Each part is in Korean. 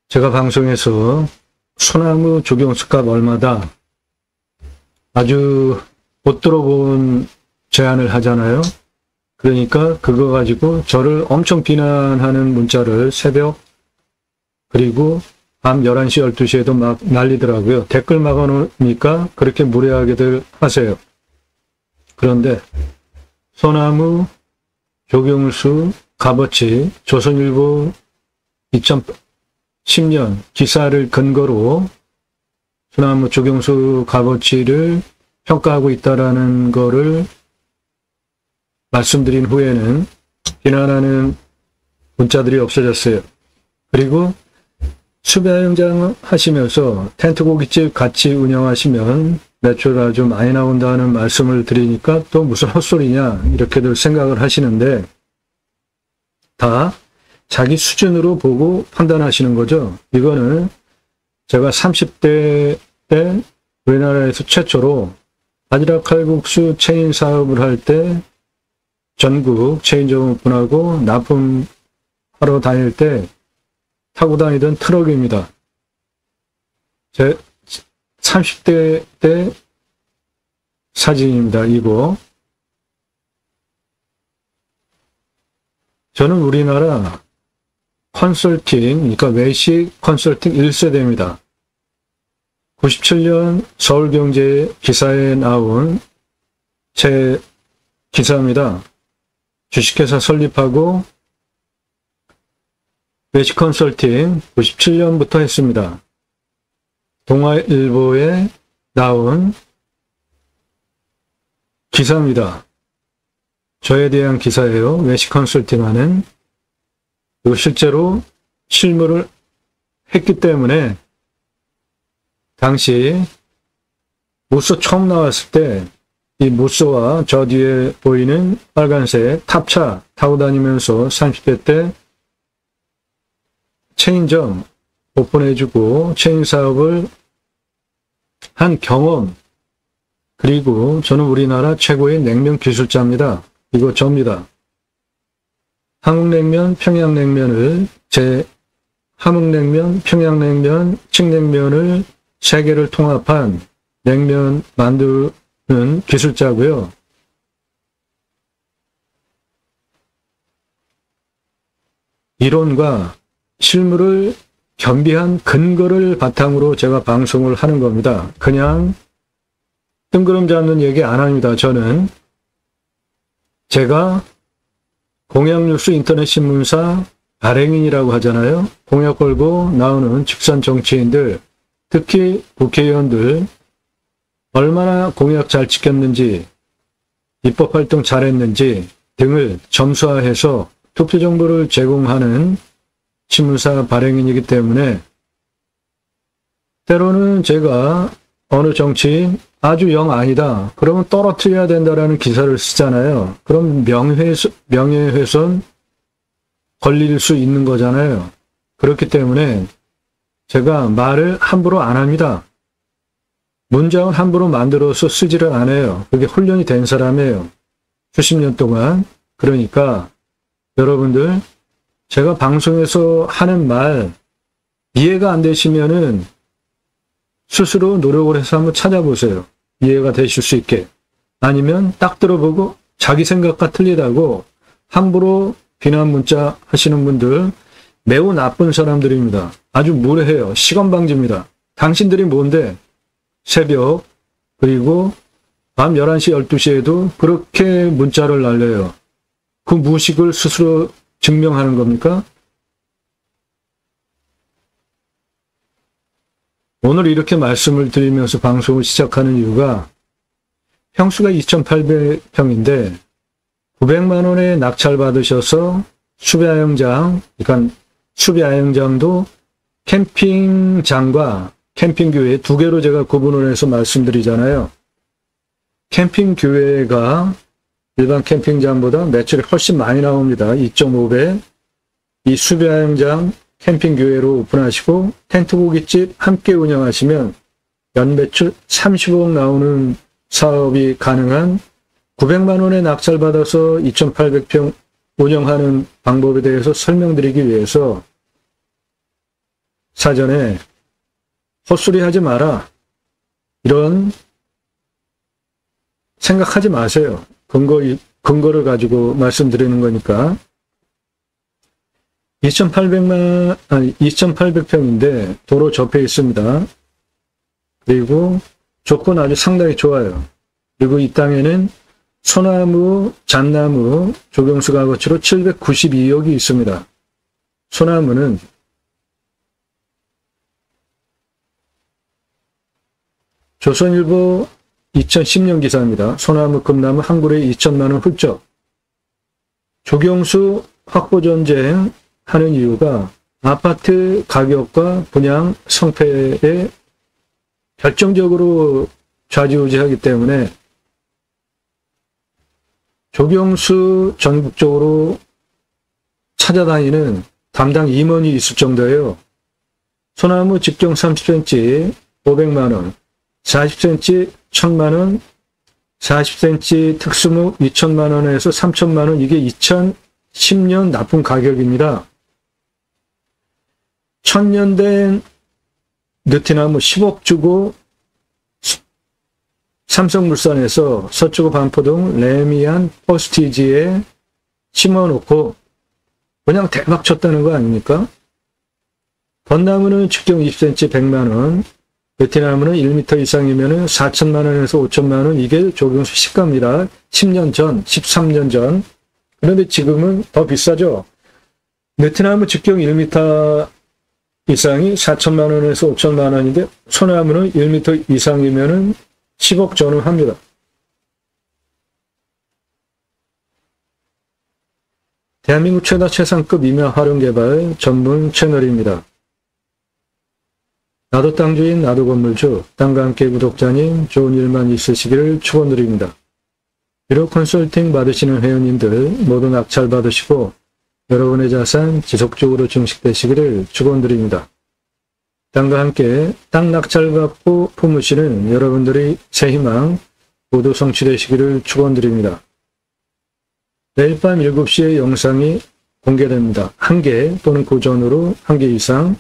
제가 방송에서 소나무 조경수값 얼마다 아주 못 들어본 제안을 하잖아요. 그러니까 그거 가지고 저를 엄청 비난하는 문자를 새벽 그리고 밤 11시 12시에도 막 날리더라고요. 댓글 막아놓으니까 그렇게 무례하게들 하세요. 그런데 소나무 조경수 값어치 조선일보 2010년 기사를 근거로 소나무 조경수 값어치를 평가하고 있다라는 거를 말씀드린 후에는 비난하는 문자들이 없어졌어요. 그리고 수배영장 하시면서 텐트 고깃집 같이 운영하시면 매출가 좀 많이 나온다는 말씀을 드리니까 또 무슨 헛소리냐 이렇게들 생각을 하시는데 다 자기 수준으로 보고 판단하시는 거죠. 이거는 제가 30대 때 우리나라에서 최초로 바지락 칼국수 체인 사업을 할 때 전국 체인점 오픈하고 납품하러 다닐 때 타고 다니던 트럭입니다. 제 30대 때 사진입니다. 이거. 저는 우리나라 컨설팅, 그러니까 외식 컨설팅 1세대입니다. 97년 서울경제 기사에 나온 제 기사입니다. 주식회사 설립하고 외식 컨설팅 97년부터 했습니다. 동아일보에 나온 기사입니다. 저에 대한 기사예요. 외식 컨설팅하는. 그리고 실제로 실무를 했기 때문에 당시 무쏘 처음 나왔을 때 이 무쏘와 저 뒤에 보이는 빨간색 탑차 타고 다니면서 30대 때 체인점 오픈해주고 체인 사업을 한 경험, 그리고 저는 우리나라 최고의 냉면 기술자입니다. 이거 접니다. 한국냉면, 평양냉면을 함흥냉면, 평양냉면, 칡냉면을 세 개를 통합한 냉면 만드는 기술자고요. 이론과 실무를 겸비한 근거를 바탕으로 제가 방송을 하는 겁니다. 그냥 뜬구름 잡는 얘기 안 합니다. 저는 제가 공약뉴스 인터넷신문사 발행인이라고 하잖아요. 공약 걸고 나오는 직선 정치인들, 특히 국회의원들 얼마나 공약 잘 지켰는지, 입법활동 잘했는지 등을 점수화해서 투표 정보를 제공하는 신문사 발행인이기 때문에 때로는 제가 어느 정치인 아주 영 아니다. 그러면 떨어뜨려야 된다라는 기사를 쓰잖아요. 그럼 명예훼손 걸릴 수 있는 거잖아요. 그렇기 때문에 제가 말을 함부로 안 합니다. 문장을 함부로 만들어서 쓰지를 않아요. 그게 훈련이 된 사람이에요. 수십 년 동안. 그러니까 여러분들 제가 방송에서 하는 말 이해가 안 되시면은 스스로 노력을 해서 한번 찾아보세요. 이해가 되실 수 있게. 아니면 딱 들어보고 자기 생각과 틀리다고 함부로 비난 문자 하시는 분들 매우 나쁜 사람들입니다. 아주 무례해요. 시건방지입니다. 당신들이 뭔데 새벽 그리고 밤 11시 12시에도 그렇게 문자를 날려요. 그 무식을 스스로 증명하는 겁니까? 오늘 이렇게 말씀을 드리면서 방송을 시작하는 이유가 평수가 2,800평인데 900만 원에 낙찰받으셔서 수배야영장, 그러니까 수배야영장도 캠핑장과 캠핑교회 두 개로 제가 구분을 해서 말씀드리잖아요. 캠핑교회가 일반 캠핑장보다 매출이 훨씬 많이 나옵니다. 2.5배. 이 수배야영장 캠핑교회로 오픈하시고 텐트 고깃집 함께 운영하시면 연매출 30억 나오는 사업이 가능한 900만 원에 낙찰받아서 2,800평 운영하는 방법에 대해서 설명드리기 위해서 사전에 헛소리 하지 마라. 이런 생각하지 마세요. 근거를 가지고 말씀드리는 거니까. 2,800평인데 도로 접해 있습니다. 그리고 조건 아주 상당히 좋아요. 그리고 이 땅에는 소나무, 잣나무, 조경수 가거치로 792억이 있습니다. 소나무는 조선일보 2010년 기사입니다. 소나무, 금나무 한 그루에 2천만 원 훌쩍. 조경수 확보 전쟁 하는 이유가 아파트 가격과 분양 성패에 결정적으로 좌지우지하기 때문에 조경수 전국적으로 찾아다니는 담당 임원이 있을 정도예요. 소나무 직경 30cm 500만 원, 40cm 1000만 원, 40cm 특수목 2천만 원에서 3천만 원, 이게 2010년 납품 가격입니다. 1000년 된 느티나무 10억 주고 삼성물산에서 서초구 반포동 레미안 포스티지에 심어놓고 그냥 대박 쳤다는 거 아닙니까? 벚나무는 직경 20cm 100만 원, 느티나무는 1m 이상이면 4천만 원에서 5천만 원, 이게 조경수 시가입니다. 10년 전, 13년 전. 그런데 지금은 더 비싸죠. 느티나무 직경 1m 이상이 4천만 원에서 5천만 원인데 소나무는 1m 이상이면 10억 전후합니다. 대한민국 최다 최상급 임야 활용 개발 전문 채널입니다. 나도 땅주인 나도 건물주, 땅과 함께 구독자님 좋은 일만 있으시기를 축원드립니다. 비록 컨설팅 받으시는 회원님들 모두 낙찰 받으시고 여러분의 자산 지속적으로 증식되시기를 축원드립니다. 땅과 함께 땅 낙찰 받고 품으시는 여러분들의 새 희망 모두 성취되시기를 축원드립니다. 내일 밤 7시에 영상이 공개됩니다. 1개 또는 그 전후로 1개 이상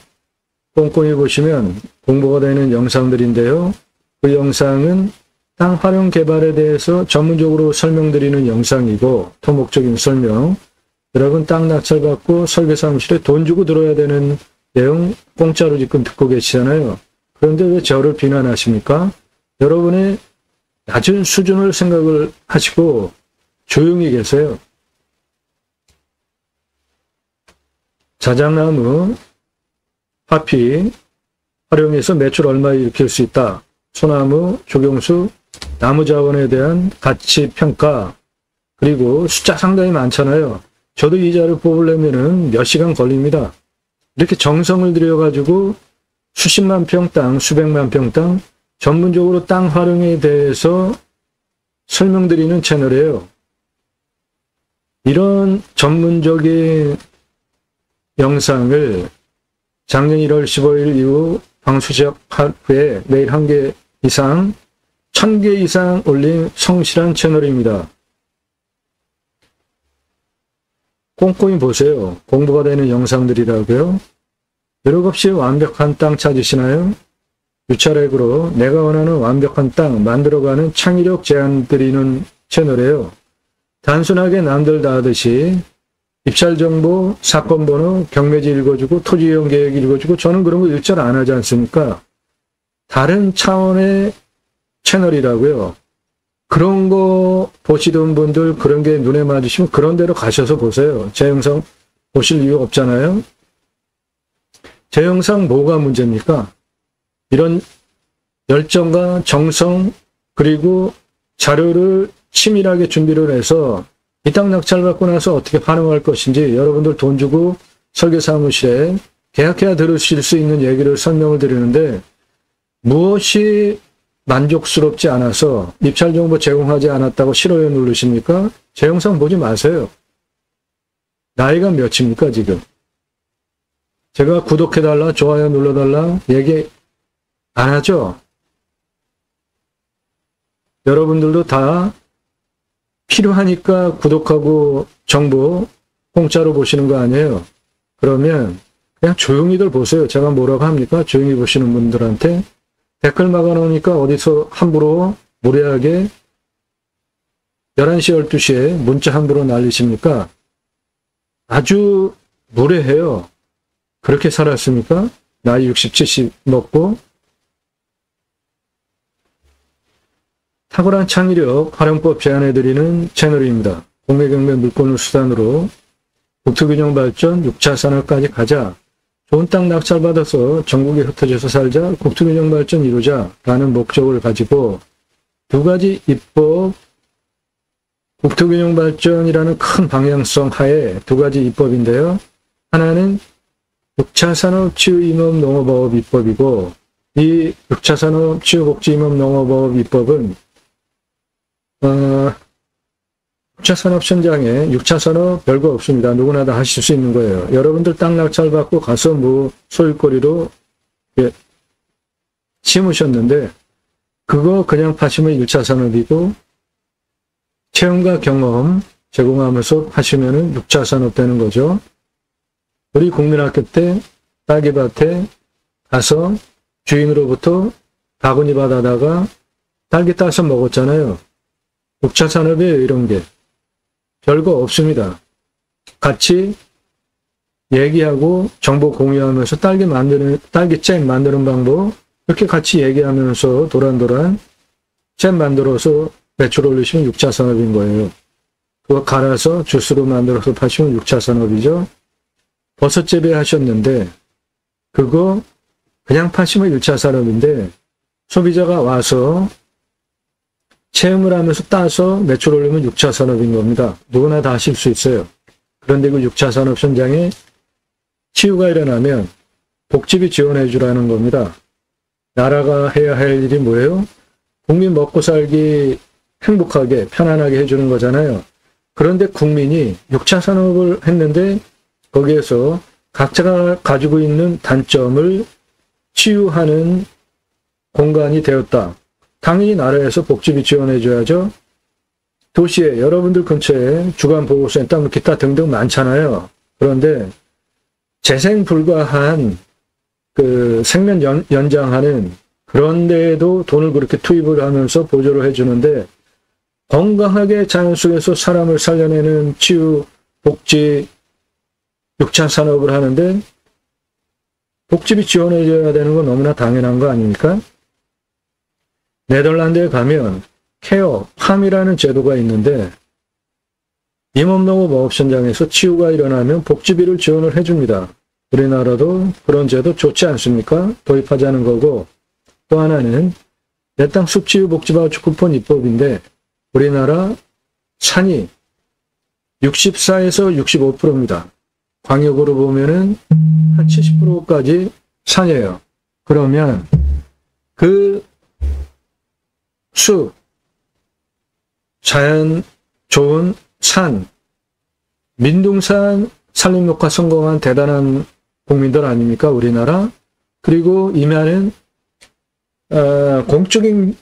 꼼꼼히 보시면 공부가 되는 영상들인데요. 그 영상은 땅 활용 개발에 대해서 전문적으로 설명드리는 영상이고 토목적인 설명, 여러분 땅 낙찰 받고 설계사무실에 돈 주고 들어야 되는 내용 공짜로 지금 듣고 계시잖아요. 그런데 왜 저를 비난하십니까? 여러분의 낮은 수준을 생각을 하시고 조용히 계세요. 자작나무, 화피 활용해서 매출 얼마 일으킬 수 있다. 소나무, 조경수, 나무자원에 대한 가치평가, 그리고 숫자 상당히 많잖아요. 저도 이 자료 뽑으려면 몇 시간 걸립니다. 이렇게 정성을 들여가지고 수십만 평 땅, 수백만 평 땅, 전문적으로 땅 활용에 대해서 설명드리는 채널이에요. 이런 전문적인 영상을 작년 1월 15일 이후 방수 시작한 후에 매일 1개 이상, 1000개 이상 올린 성실한 채널입니다. 꼼꼼히 보세요. 공부가 되는 영상들이라고요. 여력 없이 완벽한 땅 찾으시나요? 유찰액으로 내가 원하는 완벽한 땅 만들어가는 창의력 제안 드리는 채널이에요. 단순하게 남들 다 하듯이 입찰정보, 사건번호, 경매지 읽어주고 토지이용 계획 읽어주고 저는 그런 거 일절 안 하지 않습니까? 다른 차원의 채널이라고요. 그런 거 보시던 분들 그런 게 눈에 맞으시면 그런 데로 가셔서 보세요. 제 영상 보실 이유 없잖아요. 제 영상 뭐가 문제입니까? 이런 열정과 정성 그리고 자료를 치밀하게 준비를 해서 이 땅 낙찰 받고 나서 어떻게 반응할 것인지 여러분들 돈 주고 설계사무실에 계약해야 들으실 수 있는 얘기를 설명을 드리는데 무엇이 만족스럽지 않아서 입찰정보 제공하지 않았다고 싫어요 누르십니까? 제 영상 보지 마세요. 나이가 몇입니까 지금? 제가 구독해달라, 좋아요 눌러달라 얘기 안 하죠? 여러분들도 다 필요하니까 구독하고 정보 공짜로 보시는 거 아니에요? 그러면 그냥 조용히들 보세요. 제가 뭐라고 합니까? 조용히 보시는 분들한테 댓글 막아놓으니까 어디서 함부로 무례하게 11시, 12시에 문자 함부로 날리십니까? 아주 무례해요. 그렇게 살았습니까? 나이 60, 70 먹고 탁월한 창의력, 활용법 제안해드리는 채널입니다. 공매경매 물건을 수단으로 국토균형 발전, 6차 산업까지 가자. 좋은 땅 낙찰받아서 전국에 흩어져서 살자. 국토균형 발전 이루자. 라는 목적을 가지고 두 가지 입법, 국토균형 발전이라는 큰 방향성 하에 두 가지 입법인데요. 하나는 6차 산업 치유 임업 농업업 입법이고, 이 6차 산업 치유 복지 임업 농업업 입법은 6차 산업 현장에 6차 산업 별거 없습니다. 누구나 다 하실 수 있는 거예요. 여러분들 땅 낙찰 받고 가서 뭐 소유거리로 심으셨는데 그거 그냥 파시면 1차 산업이고, 체험과 경험 제공하면서 하시면은 6차 산업 되는 거죠. 우리 국민학교 때 딸기밭에 가서 주인으로부터 바구니 받아다가 딸기 따서 먹었잖아요. 6차 산업이에요, 이런 게. 별거 없습니다. 같이 얘기하고 정보 공유하면서 딸기잼 만드는 방법, 이렇게 같이 얘기하면서 도란도란 잼 만들어서 매출 올리시면 6차 산업인 거예요. 그거 갈아서 주스로 만들어서 파시면 6차 산업이죠. 버섯 재배하셨는데 그거 그냥 파시면 1차 산업인데, 소비자가 와서 체험을 하면서 따서 매출 올리면 6차 산업인 겁니다. 누구나 다 하실 수 있어요. 그런데 그 6차 산업 현장에 치유가 일어나면 복지비 지원해 주라는 겁니다. 나라가 해야 할 일이 뭐예요? 국민 먹고 살기 행복하게 편안하게 해주는 거잖아요. 그런데 국민이 6차 산업을 했는데 거기에서 각자가 가지고 있는 단점을 치유하는 공간이 되었다. 당연히 나라에서 복지비 지원해 줘야죠. 도시에 여러분들 근처에 주간보호센터 뭐 기타 등등 많잖아요. 그런데 재생 불가한 그 생명 연장하는 그런 데에도 돈을 그렇게 투입을 하면서 보조를 해주는데, 건강하게 자연 속에서 사람을 살려내는 치유, 복지, 6차 산업을 하는데 복지비 지원해줘야 되는 건 너무나 당연한 거 아닙니까? 네덜란드에 가면 케어, 팜이라는 제도가 있는데 임업농업 어업현장에서 치유가 일어나면 복지비를 지원을 해줍니다. 우리나라도 그런 제도 좋지 않습니까? 도입하자는 거고, 또 하나는 내 땅 숲치유 복지바우처 쿠폰 입법인데 우리나라 산이 64에서 65%입니다. 광역으로 보면은 한 70%까지 산이에요. 그러면 그 숲, 자연 좋은 산, 민둥산 산림녹화 성공한 대단한 국민들 아닙니까? 우리나라. 그리고 임야는 공적인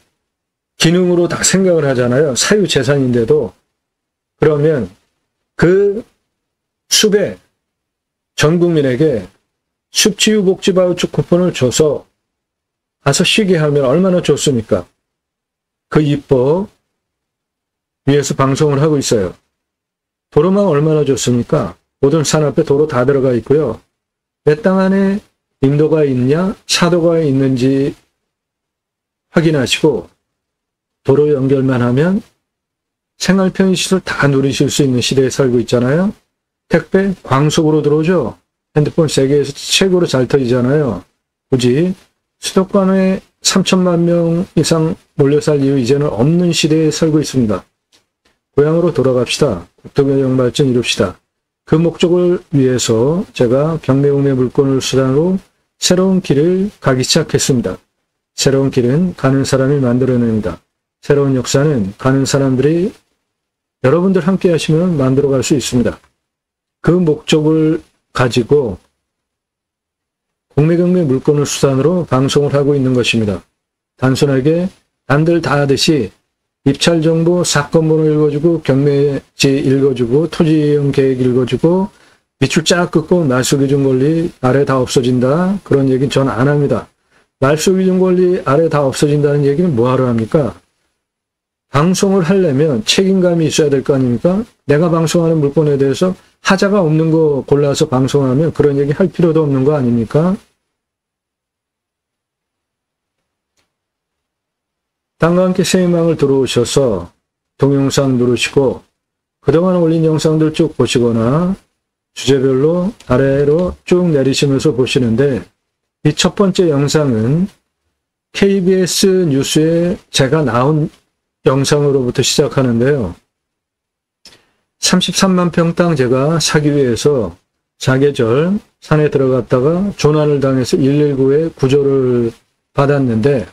기능으로 다 생각을 하잖아요. 사유재산인데도. 그러면 그 숲에 전 국민에게 숲치유복지바우처 쿠폰을 줘서 가서 쉬게 하면 얼마나 좋습니까? 그 입법 위에서 방송을 하고 있어요. 도로망 얼마나 좋습니까? 모든 산 앞에 도로 다 들어가 있고요. 내 땅 안에 임도가 있냐, 차도가 있는지 확인하시고 도로 연결만 하면 생활 편의시설 다 누리실 수 있는 시대에 살고 있잖아요. 택배 광속으로 들어오죠. 핸드폰 세계에서 최고로 잘 터지잖아요. 굳이 수도권에 3천만 명 이상 몰려 살 이유 이제는 없는 시대에 살고 있습니다. 고향으로 돌아갑시다. 국토균형 발전 이룹시다. 그 목적을 위해서 제가 경매공매 물건을 수단으로 새로운 길을 가기 시작했습니다. 새로운 길은 가는 사람이 만들어냅니다. 새로운 역사는 가는 사람들이 여러분들 함께 하시면 만들어갈 수 있습니다. 그 목적을 가지고 공매경매 물건을 수단으로 방송을 하고 있는 것입니다. 단순하게 남들 다 하듯이 입찰정보 사건번호 읽어주고 경매지 읽어주고 토지이용 계획 읽어주고 밑줄 쫙 긋고 말소기준 권리 아래 다 없어진다. 그런 얘기는 전 안 합니다. 말소기준 권리 아래 다 없어진다는 얘기는 뭐하러 합니까? 방송을 하려면 책임감이 있어야 될 거 아닙니까? 내가 방송하는 물건에 대해서 하자가 없는 거 골라서 방송하면 그런 얘기 할 필요도 없는 거 아닙니까? 땅과 함께 새 희망을 들어오셔서 동영상 누르시고 그동안 올린 영상들 쭉 보시거나 주제별로 아래로 쭉 내리시면서 보시는데 이 첫 번째 영상은 KBS 뉴스에 제가 나온 영상으로부터 시작하는데요. 33만 평 땅 제가 사기 위해서 사계절 산에 들어갔다가 조난을 당해서 119에 구조를 받았는데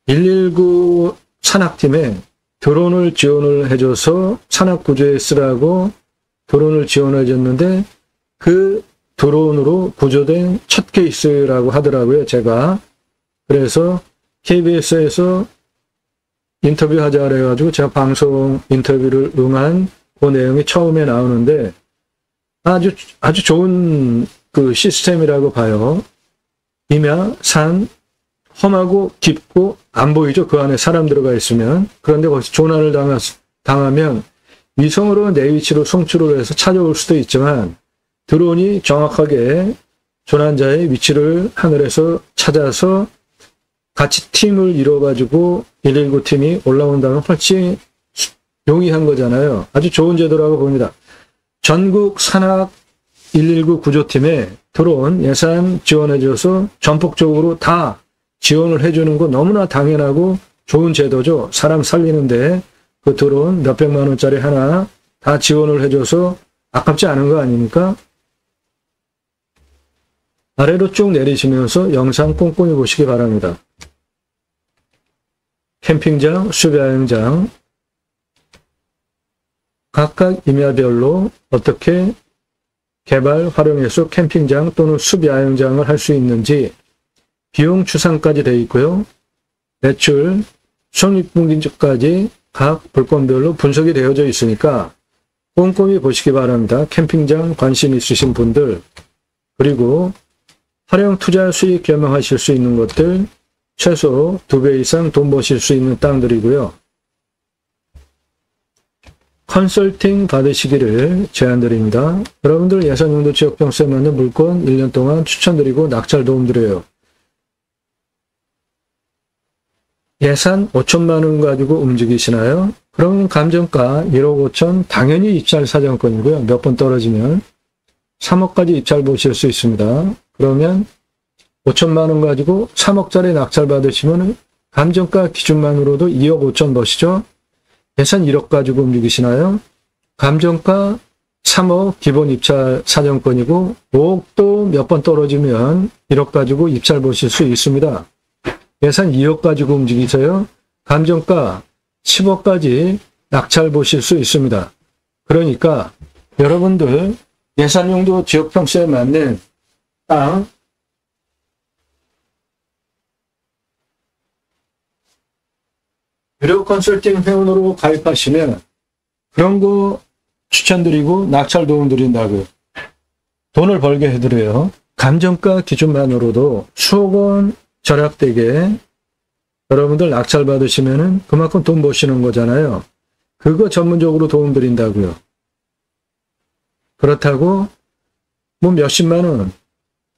119 산악팀에 드론을 지원을 해줘서 산악구조에 쓰라고 드론을 지원해줬는데 그 드론으로 구조된 첫 케이스라고 하더라고요. 제가. 그래서 KBS에서 인터뷰하자 그래가지고 제가 방송 인터뷰를 응한 그 내용이 처음에 나오는데 아주 좋은 그 시스템이라고 봐요. 임야, 산, 험하고 깊고 안 보이죠. 그 안에 사람 들어가 있으면. 그런데 거기서 조난을 당하면 위성으로 내 위치로 송출을 해서 찾아올 수도 있지만 드론이 정확하게 조난자의 위치를 하늘에서 찾아서 같이 팀을 이뤄가지고 119 팀이 올라온다면 훨씬 용이한 거잖아요. 아주 좋은 제도라고 봅니다. 전국 산악 119 구조팀에 드론 예산 지원해줘서 전폭적으로 다 지원을 해주는 거 너무나 당연하고 좋은 제도죠. 사람 살리는데 그 드론 몇백만 원짜리 하나 다 지원을 해줘서 아깝지 않은 거 아닙니까? 아래로 쭉 내리시면서 영상 꼼꼼히 보시기 바랍니다. 캠핑장, 수배여행장 각각 임야별로 어떻게 개발, 활용해서 캠핑장 또는 수배여행장을 할 수 있는지 비용 추산까지 되어 있고요. 매출, 손익분기까지 각 물건별로 분석이 되어져 있으니까 꼼꼼히 보시기 바랍니다. 캠핑장 관심 있으신 분들, 그리고 활용 투자 수익 겸용하실 수 있는 것들 최소 2배 이상 돈 버실 수 있는 땅들이고요. 컨설팅 받으시기를 제안드립니다. 여러분들 예산용도 지역병수에 맞는 물건 1년 동안 추천드리고 낙찰 도움드려요. 예산 5천만 원 가지고 움직이시나요? 그럼 감정가 1억 5천 당연히 입찰 사정권이고요. 몇 번 떨어지면 3억까지 입찰 보실 수 있습니다. 그러면 5천만 원 가지고 3억짜리 낙찰 받으시면 감정가 기준만으로도 2억 5천 버시죠? 예산 1억 가지고 움직이시나요? 감정가 3억 기본 입찰 사정권이고 5억도 몇 번 떨어지면 1억 가지고 입찰 보실 수 있습니다. 예산 2억 가지고 움직이세요. 감정가 10억까지 낙찰 보실 수 있습니다. 그러니까 여러분들 예산용도 지역평수에 맞는 땅 유료 컨설팅 회원으로 가입하시면 그런 거 추천드리고 낙찰 도움 드린다고요. 돈을 벌게 해드려요. 감정가 기준만으로도 수억 원 절약되게 여러분들 낙찰 받으시면은 그만큼 돈 버시는 거잖아요. 그거 전문적으로 도움 드린다고요. 그렇다고 뭐 몇십만 원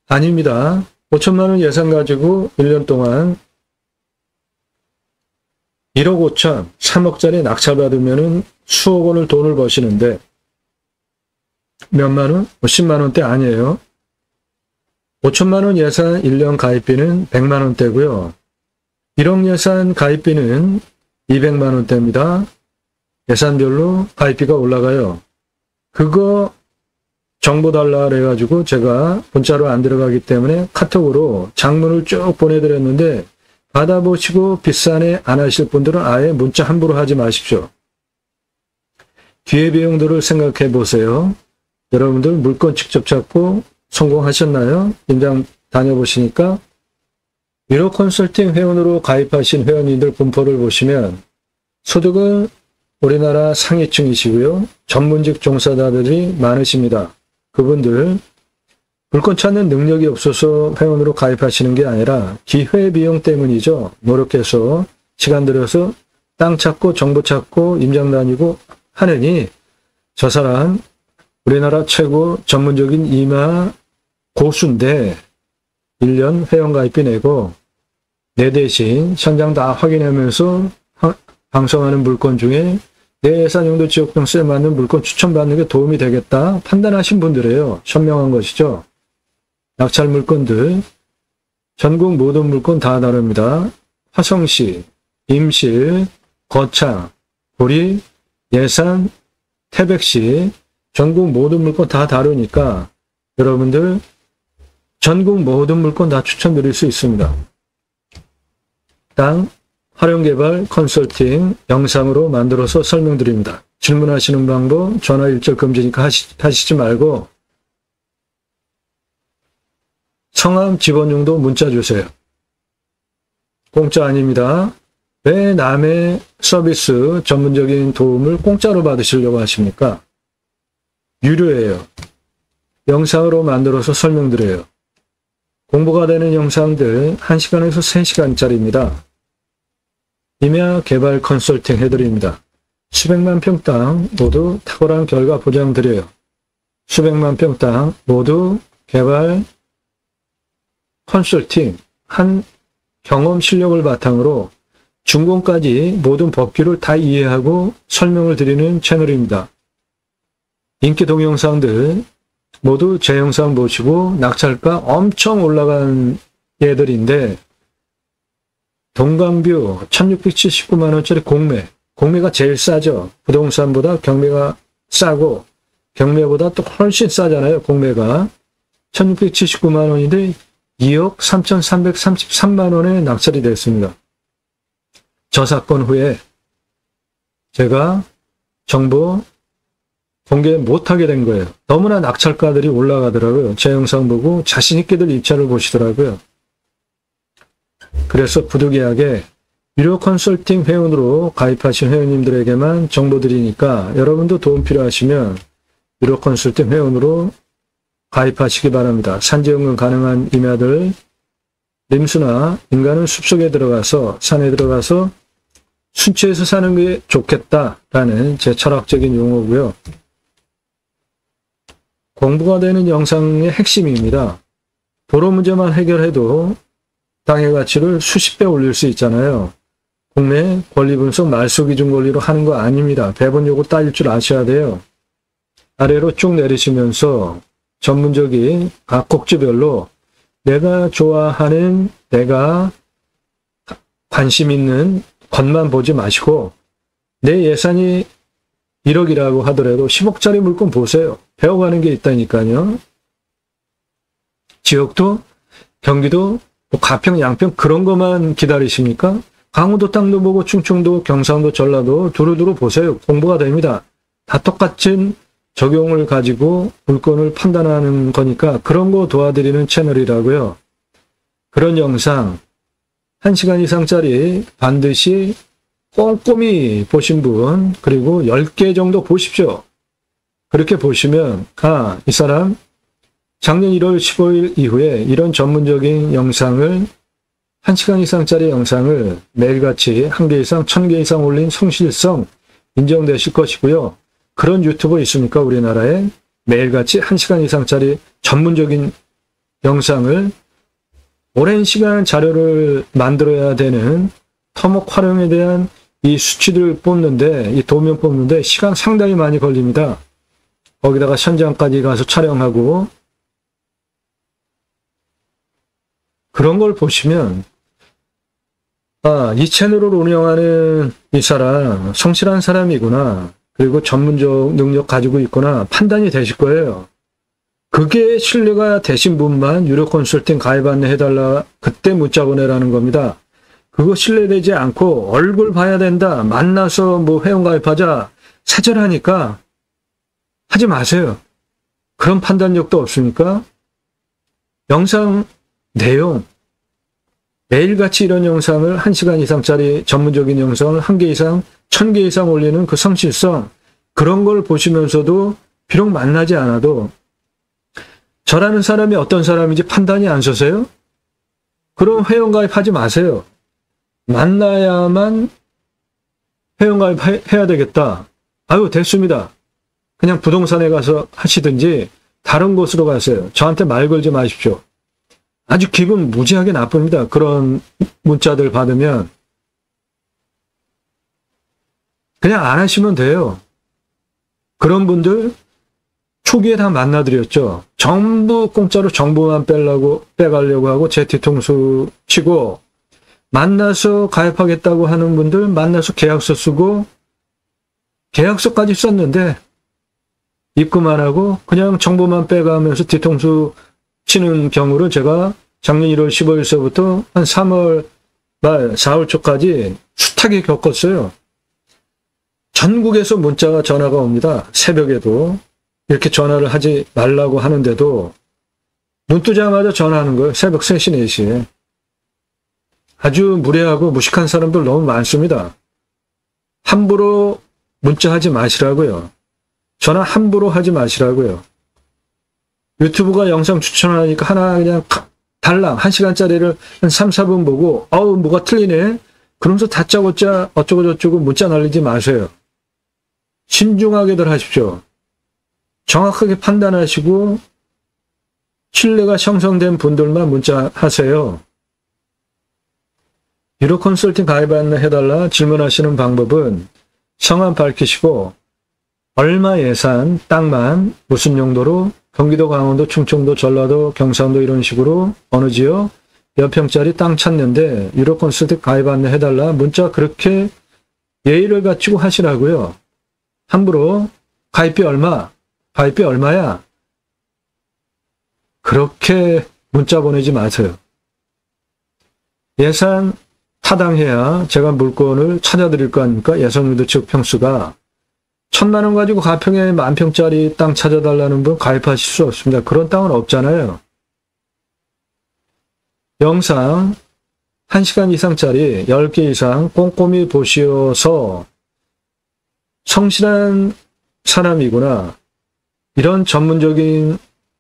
아닙니다. 5천만 원 예산 가지고 1년 동안 1억 5천, 3억짜리 낙찰 받으면은 수억 원을 돈을 버시는데 몇만 원? 10만 원대 아니에요. 5천만 원 예산 1년 가입비는 100만 원대고요. 1억 예산 가입비는 200만 원대입니다. 예산별로 가입비가 올라가요. 그거 정보 달라 그래가지고 제가 문자로 안 들어가기 때문에 카톡으로 장문을 쭉 보내드렸는데 받아보시고 비싸네 안 하실 분들은 아예 문자 함부로 하지 마십시오. 기회비용들을 생각해 보세요. 여러분들 물건 직접 찾고 성공하셨나요? 임장 다녀보시니까 유료 컨설팅 회원으로 가입하신 회원님들 분포를 보시면 소득은 우리나라 상위층이시고요. 전문직 종사자들이 많으십니다. 그분들 물건 찾는 능력이 없어서 회원으로 가입하시는 게 아니라 기회비용 때문이죠. 노력해서 시간 들여서 땅 찾고 정보 찾고 임장 다니고 하느니 저 사람 우리나라 최고 전문적인 이마 고수인데 1년 회원가입비 내고 내 대신 현장 다 확인하면서 방송하는 물건 중에 내 예산 용도 지역병수에 맞는 물건 추천받는 게 도움이 되겠다 판단하신 분들이에요. 현명한 것이죠. 낙찰 물건들 전국 모든 물건 다 다릅니다. 화성시, 임실, 거창, 구리, 예산, 태백시 전국 모든 물건 다 다르니까 여러분들 전국 모든 물건 다 추천드릴 수 있습니다. 땅 활용개발 컨설팅 영상으로 만들어서 설명드립니다. 질문하시는 방법 전화 일절 금지니까 하시지 말고 성함 집원용도 문자 주세요. 공짜 아닙니다. 왜 남의 서비스 전문적인 도움을 공짜로 받으시려고 하십니까? 유료예요. 영상으로 만들어서 설명드려요. 공부가 되는 영상들 1시간에서 3시간짜리입니다. 임야 개발 컨설팅 해드립니다. 수백만 평 땅 모두 탁월한 결과 보장드려요. 수백만 평 땅 모두 개발 컨설팅 한 경험 실력을 바탕으로 준공까지 모든 법규를 다 이해하고 설명을 드리는 채널입니다. 인기 동영상들 모두 제 영상 보시고 낙찰가 엄청 올라간 얘들인데 동강뷰 1679만원짜리 공매가 제일 싸죠. 부동산보다 경매가 싸고 경매보다 또 훨씬 싸잖아요. 공매가 1679만원인데 2억 3,333만원에 낙찰이 됐습니다. 저 사건 후에 제가 정보 공개 못하게 된 거예요. 너무나 낙찰가들이 올라가더라고요. 제 영상 보고 자신있게들 입찰을 보시더라고요. 그래서 부득이하게 유료 컨설팅 회원으로 가입하신 회원님들에게만 정보 드리니까 여러분도 도움 필요하시면 유료 컨설팅 회원으로 가입하시기 바랍니다. 산지연금 가능한 임야들 림수나 인간은 숲속에 들어가서 산에 들어가서 순치해서 사는 게 좋겠다라는 제 철학적인 용어고요. 공부가 되는 영상의 핵심입니다. 도로 문제만 해결해도 땅의 가치를 수십 배 올릴 수 있잖아요. 국내 권리 분석 말소 기준 권리로 하는 거 아닙니다. 배분 요구 따질 줄 아셔야 돼요. 아래로 쭉 내리시면서 전문적인 각 곡지별로 내가 좋아하는 내가 관심 있는 것만 보지 마시고 내 예산이 1억이라고 하더라도 10억짜리 물건 보세요. 배워가는 게 있다니까요. 지역도 경기도 뭐 가평 양평 그런 것만 기다리십니까? 강원도 땅도 보고 충청도 경상도 전라도 두루두루 보세요. 공부가 됩니다. 다 똑같은 적용을 가지고 물건을 판단하는 거니까 그런 거 도와드리는 채널이라고요. 그런 영상 1시간 이상짜리 반드시 꼼꼼히 보신 분 그리고 10개 정도 보십시오. 그렇게 보시면 이 사람 작년 1월 15일 이후에 이런 전문적인 영상을 1시간 이상짜리 영상을 매일같이 1개 이상 1000개 이상 올린 성실성 인정되실 것이고요. 그런 유튜버 있습니까? 우리나라에 매일같이 1시간 이상짜리 전문적인 영상을 오랜 시간 자료를 만들어야 되는 토목 활용에 대한 이 수치들 뽑는데 이 도면 뽑는데 시간 상당히 많이 걸립니다. 거기다가 현장까지 가서 촬영하고 그런 걸 보시면 이 채널을 운영하는 이 사람 성실한 사람이구나. 그리고 전문적 능력 가지고 있거나 판단이 되실 거예요. 그게 신뢰가 되신 분만 유료 컨설팅 가입 안내 해달라 그때 문자 보내라는 겁니다. 그거 신뢰되지 않고 얼굴 봐야 된다. 만나서 뭐 회원 가입하자. 사절하니까 하지 마세요. 그런 판단력도 없으니까 영상 내용 매일같이 이런 영상을 1시간 이상짜리 전문적인 영상을 1개 이상 1000개 이상 올리는 그 성실성, 그런 걸 보시면서도 비록 만나지 않아도 저라는 사람이 어떤 사람인지 판단이 안 서세요? 그럼 회원가입하지 마세요. 만나야만 회원가입해야 되겠다. 아유, 됐습니다. 그냥 부동산에 가서 하시든지 다른 곳으로 가세요. 저한테 말 걸지 마십시오. 아주 기분 무지하게 나쁩니다. 그런 문자들 받으면. 그냥 안 하시면 돼요. 그런 분들 초기에 다 만나드렸죠. 전부 공짜로 정보만 빼가려고 하고 제 뒤통수 치고, 만나서 가입하겠다고 하는 분들 만나서 계약서 쓰고 계약서까지 썼는데 입금만 하고 그냥 정보만 빼가면서 뒤통수 치는 경우를 제가 작년 1월 15일서부터 한 3월 말 4월 초까지 숱하게 겪었어요. 전국에서 문자가 전화가 옵니다. 새벽에도 이렇게 전화를 하지 말라고 하는데도 눈 뜨자마자 전화하는 거예요. 새벽 3시, 4시에. 아주 무례하고 무식한 사람들 너무 많습니다. 함부로 문자하지 마시라고요. 전화 함부로 하지 마시라고요. 유튜브가 영상 추천하니까 하나 그냥 달랑 1시간짜리를 한 3, 4분 보고 아우 뭐가 틀리네. 그러면서 다짜고짜 어쩌고저쩌고 문자 날리지 마세요. 신중하게들 하십시오. 정확하게 판단하시고 신뢰가 형성된 분들만 문자하세요. 유로 컨설팅 가입 안내해달라 질문하시는 방법은 성함 밝히시고 얼마 예산, 땅만, 무슨 용도로 경기도, 강원도, 충청도, 전라도, 경상도 이런 식으로 어느 지역 몇 평짜리 땅 찾는데 유로 컨설팅 가입 안내해달라 문자 그렇게 예의를 갖추고 하시라고요. 함부로 가입비 얼마, 가입비 얼마야 그렇게 문자 보내지 마세요. 예산 타당해야 제가 물건을 찾아드릴 거 아닙니까? 예선유도 지역 평수가 1000만 원 가지고 가평에 10,000평짜리 땅 찾아달라는 분 가입하실 수 없습니다. 그런 땅은 없잖아요. 영상 1시간 이상짜리 10개 이상 꼼꼼히 보시어서 성실한 사람이구나. 이런 전문적인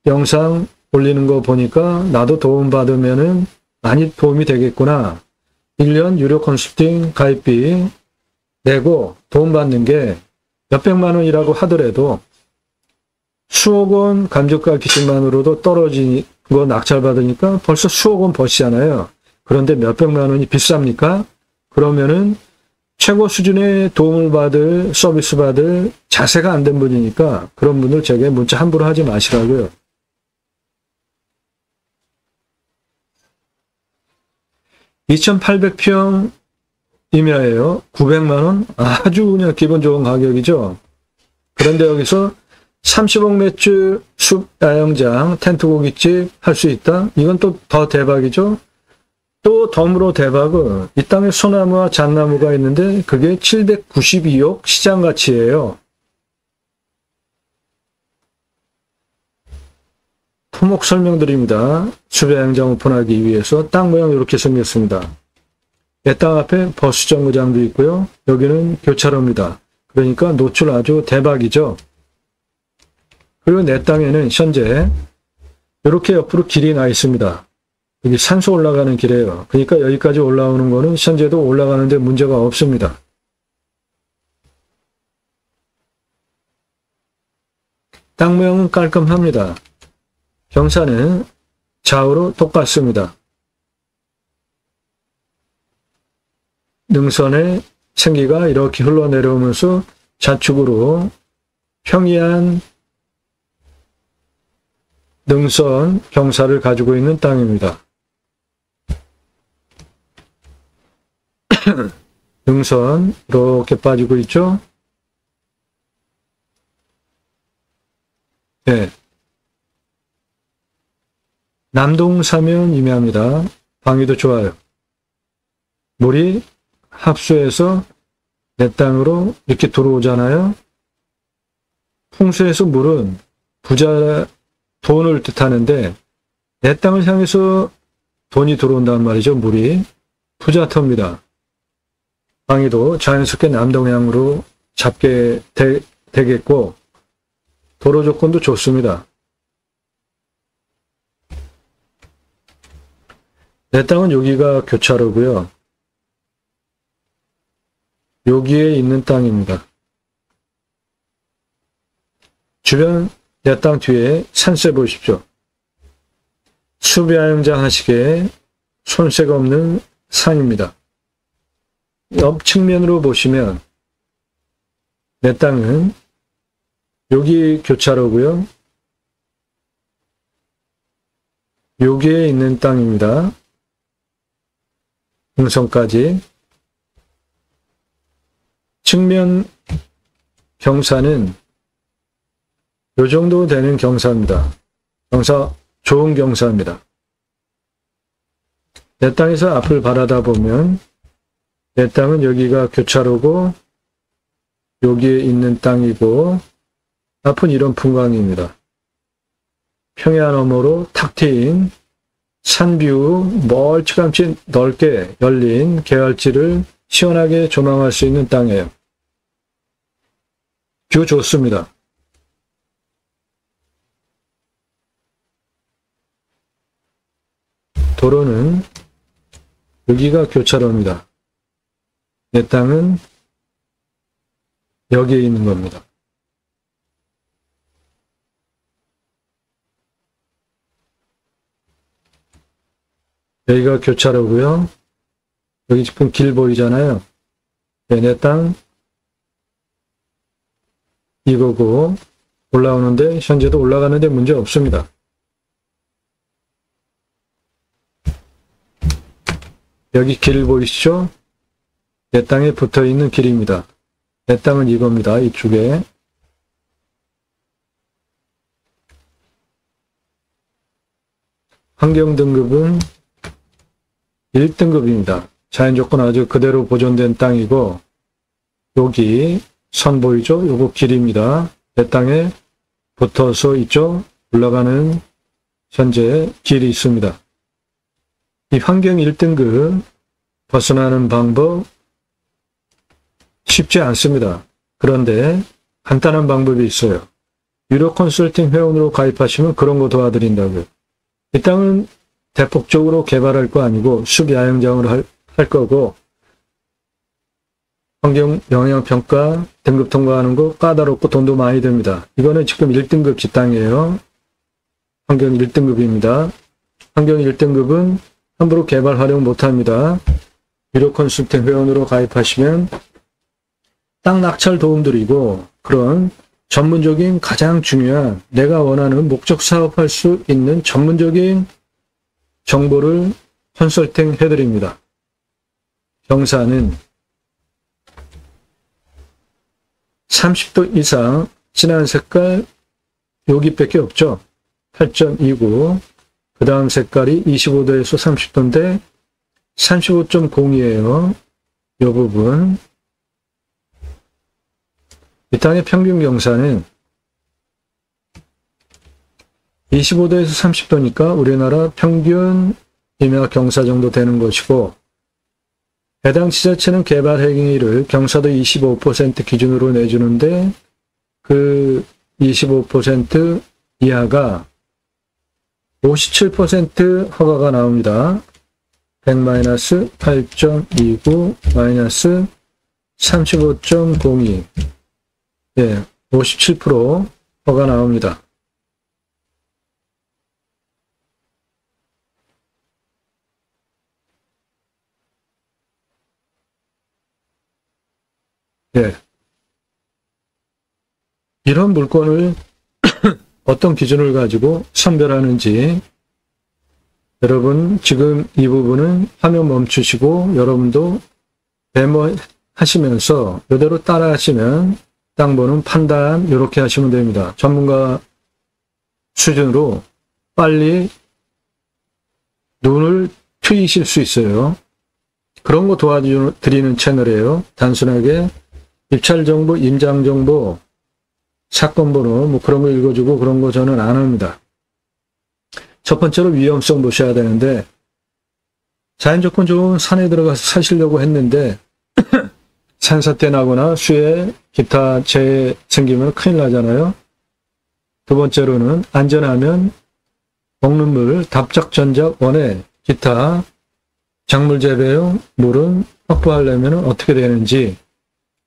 영상 올리는 거 보니까 나도 도움받으면은 많이 도움이 되겠구나. 1년 유료 컨설팅 가입비 내고 도움받는 게 몇백만 원이라고 하더라도 수억 원 감정가 기준만으로도 떨어진 거 낙찰받으니까 벌써 수억 원 버시잖아요. 그런데 몇백만 원이 비쌉니까? 그러면은 최고 수준의 도움을 받을, 서비스 받을 자세가 안 된 분이니까 그런 분들 제게 문자 함부로 하지 마시라고요. 2,800평 임야예요. 900만 원? 아주 그냥 기분 좋은 가격이죠. 그런데 여기서 30억 매출 숲 야영장 텐트 고깃집 할 수 있다? 이건 또 더 대박이죠. 또 덤으로 대박은 이 땅에 소나무와 잣나무가 있는데 그게 792억 시장 가치예요. 토목 설명드립니다. 숲야영장 오픈하기 위해서 땅 모양 이렇게 생겼습니다. 내 땅 앞에 버스 정거장도 있고요. 여기는 교차로입니다. 그러니까 노출 아주 대박이죠. 그리고 내 땅에는 현재 이렇게 옆으로 길이 나 있습니다. 여기 산소 올라가는 길이에요. 그러니까 여기까지 올라오는 거는 현재도 올라가는데 문제가 없습니다. 땅 모양은 깔끔합니다. 경사는 좌우로 똑같습니다. 능선의 생기가 이렇게 흘러내려오면서 좌측으로 평이한 능선 경사를 가지고 있는 땅입니다. 능선 이렇게 빠지고 있죠. 네. 남동사면 임야입니다. 방위도 좋아요. 물이 합수해서 내 땅으로 이렇게 들어오잖아요. 풍수에서 물은 부자, 돈을 뜻하는데 내 땅을 향해서 돈이 들어온단 말이죠. 물이 부자터입니다. 방위도 자연스럽게 남동향으로 잡게 되겠고 도로 조건도 좋습니다. 내 땅은 여기가 교차로고요. 여기에 있는 땅입니다. 주변 내 땅 뒤에 산세 보십시오. 수비하영장 하시기에 손색 없는 산입니다. 옆 측면으로 보시면 내 땅은 여기 교차로고요. 여기에 있는 땅입니다. 흥성까지. 측면 경사는 요 정도 되는 경사입니다. 좋은 경사입니다. 내 땅에서 앞을 바라다 보면 내 땅은 여기가 교차로고 여기에 있는 땅이고 앞은 이런 풍광입니다. 평야 너머로 탁 트인 산뷰 멀찌감치 넓게 열린 계열지를 시원하게 조망할 수 있는 땅이에요. 뷰 좋습니다. 도로는 여기가 교차로입니다. 내 땅은 여기에 있는 겁니다. 여기가 교차로고요. 여기 지금 길 보이잖아요. 내 땅 이거고 올라오는데 현재도 올라가는데 문제 없습니다. 여기 길 보이시죠? 내 땅에 붙어있는 길입니다. 내 땅은 이겁니다. 이쪽에. 환경등급은 1등급입니다. 자연조건 아주 그대로 보존된 땅이고 여기 선 보이죠? 요거 길입니다. 내 땅에 붙어서 이쪽 올라가는 현재 길이 있습니다. 이 환경 1등급 벗어나는 방법 쉽지 않습니다. 그런데 간단한 방법이 있어요. 유료 컨설팅 회원으로 가입하시면 그런 거 도와드린다고요. 이 땅은 대폭적으로 개발할 거 아니고 숲야영장으로 할 거고 환경 영향평가 등급 통과하는 거 까다롭고 돈도 많이 듭니다. 이거는 지금 1등급 지땅이에요. 환경 1등급입니다. 환경 1등급은 함부로 개발 활용 못합니다. 유료 컨설팅 회원으로 가입하시면 땅 낙찰 도움드리고 그런 전문적인 가장 중요한 내가 원하는 목적 사업할 수 있는 전문적인 정보를 컨설팅 해드립니다. 경사는 30도 이상 진한 색깔 여기밖에 없죠. 8.29 그 다음 색깔이 25도에서 30도인데 35.0이에요. 이 부분 이 땅의 평균 경사는 25도에서 30도니까 우리나라 평균 임야 경사 정도 되는 것이고 해당 지자체는 개발 행위를 경사도 25% 기준으로 내주는데 그 25% 이하가 57% 허가가 나옵니다. 100-8.29 35.02 예, 57% 허가 나옵니다. 예. 이런 물건을 어떤 기준을 가지고 선별하는지 여러분 지금 이 부분은 화면 멈추시고 여러분도 메모하시면서 이대로 따라 하시면 땅 보는 판단 이렇게 하시면 됩니다. 전문가 수준으로 빨리 눈을 트이실 수 있어요. 그런 거 도와드리는 채널이에요. 단순하게 입찰정보, 임장정보, 사건번호 뭐 그런 거 읽어주고 그런 거 저는 안 합니다. 첫 번째로 위험성 보셔야 되는데 자연조건 좋은 산에 들어가서 사시려고 했는데 산사태 나거나 수해 기타 재해 생기면 큰일 나잖아요. 두 번째로는 안전하면 먹는 물 답작전작 원에 기타 작물 재배용 물은 확보하려면 어떻게 되는지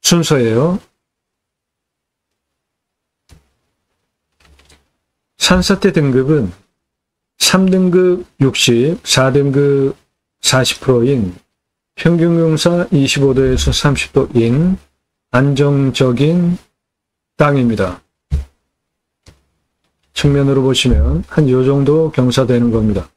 순서예요. 산사태 등급은 3등급 60, 4등급 40%인 평균경사 25도에서 30도인 안정적인 땅입니다. 측면으로 보시면 한 요 정도 경사되는 겁니다.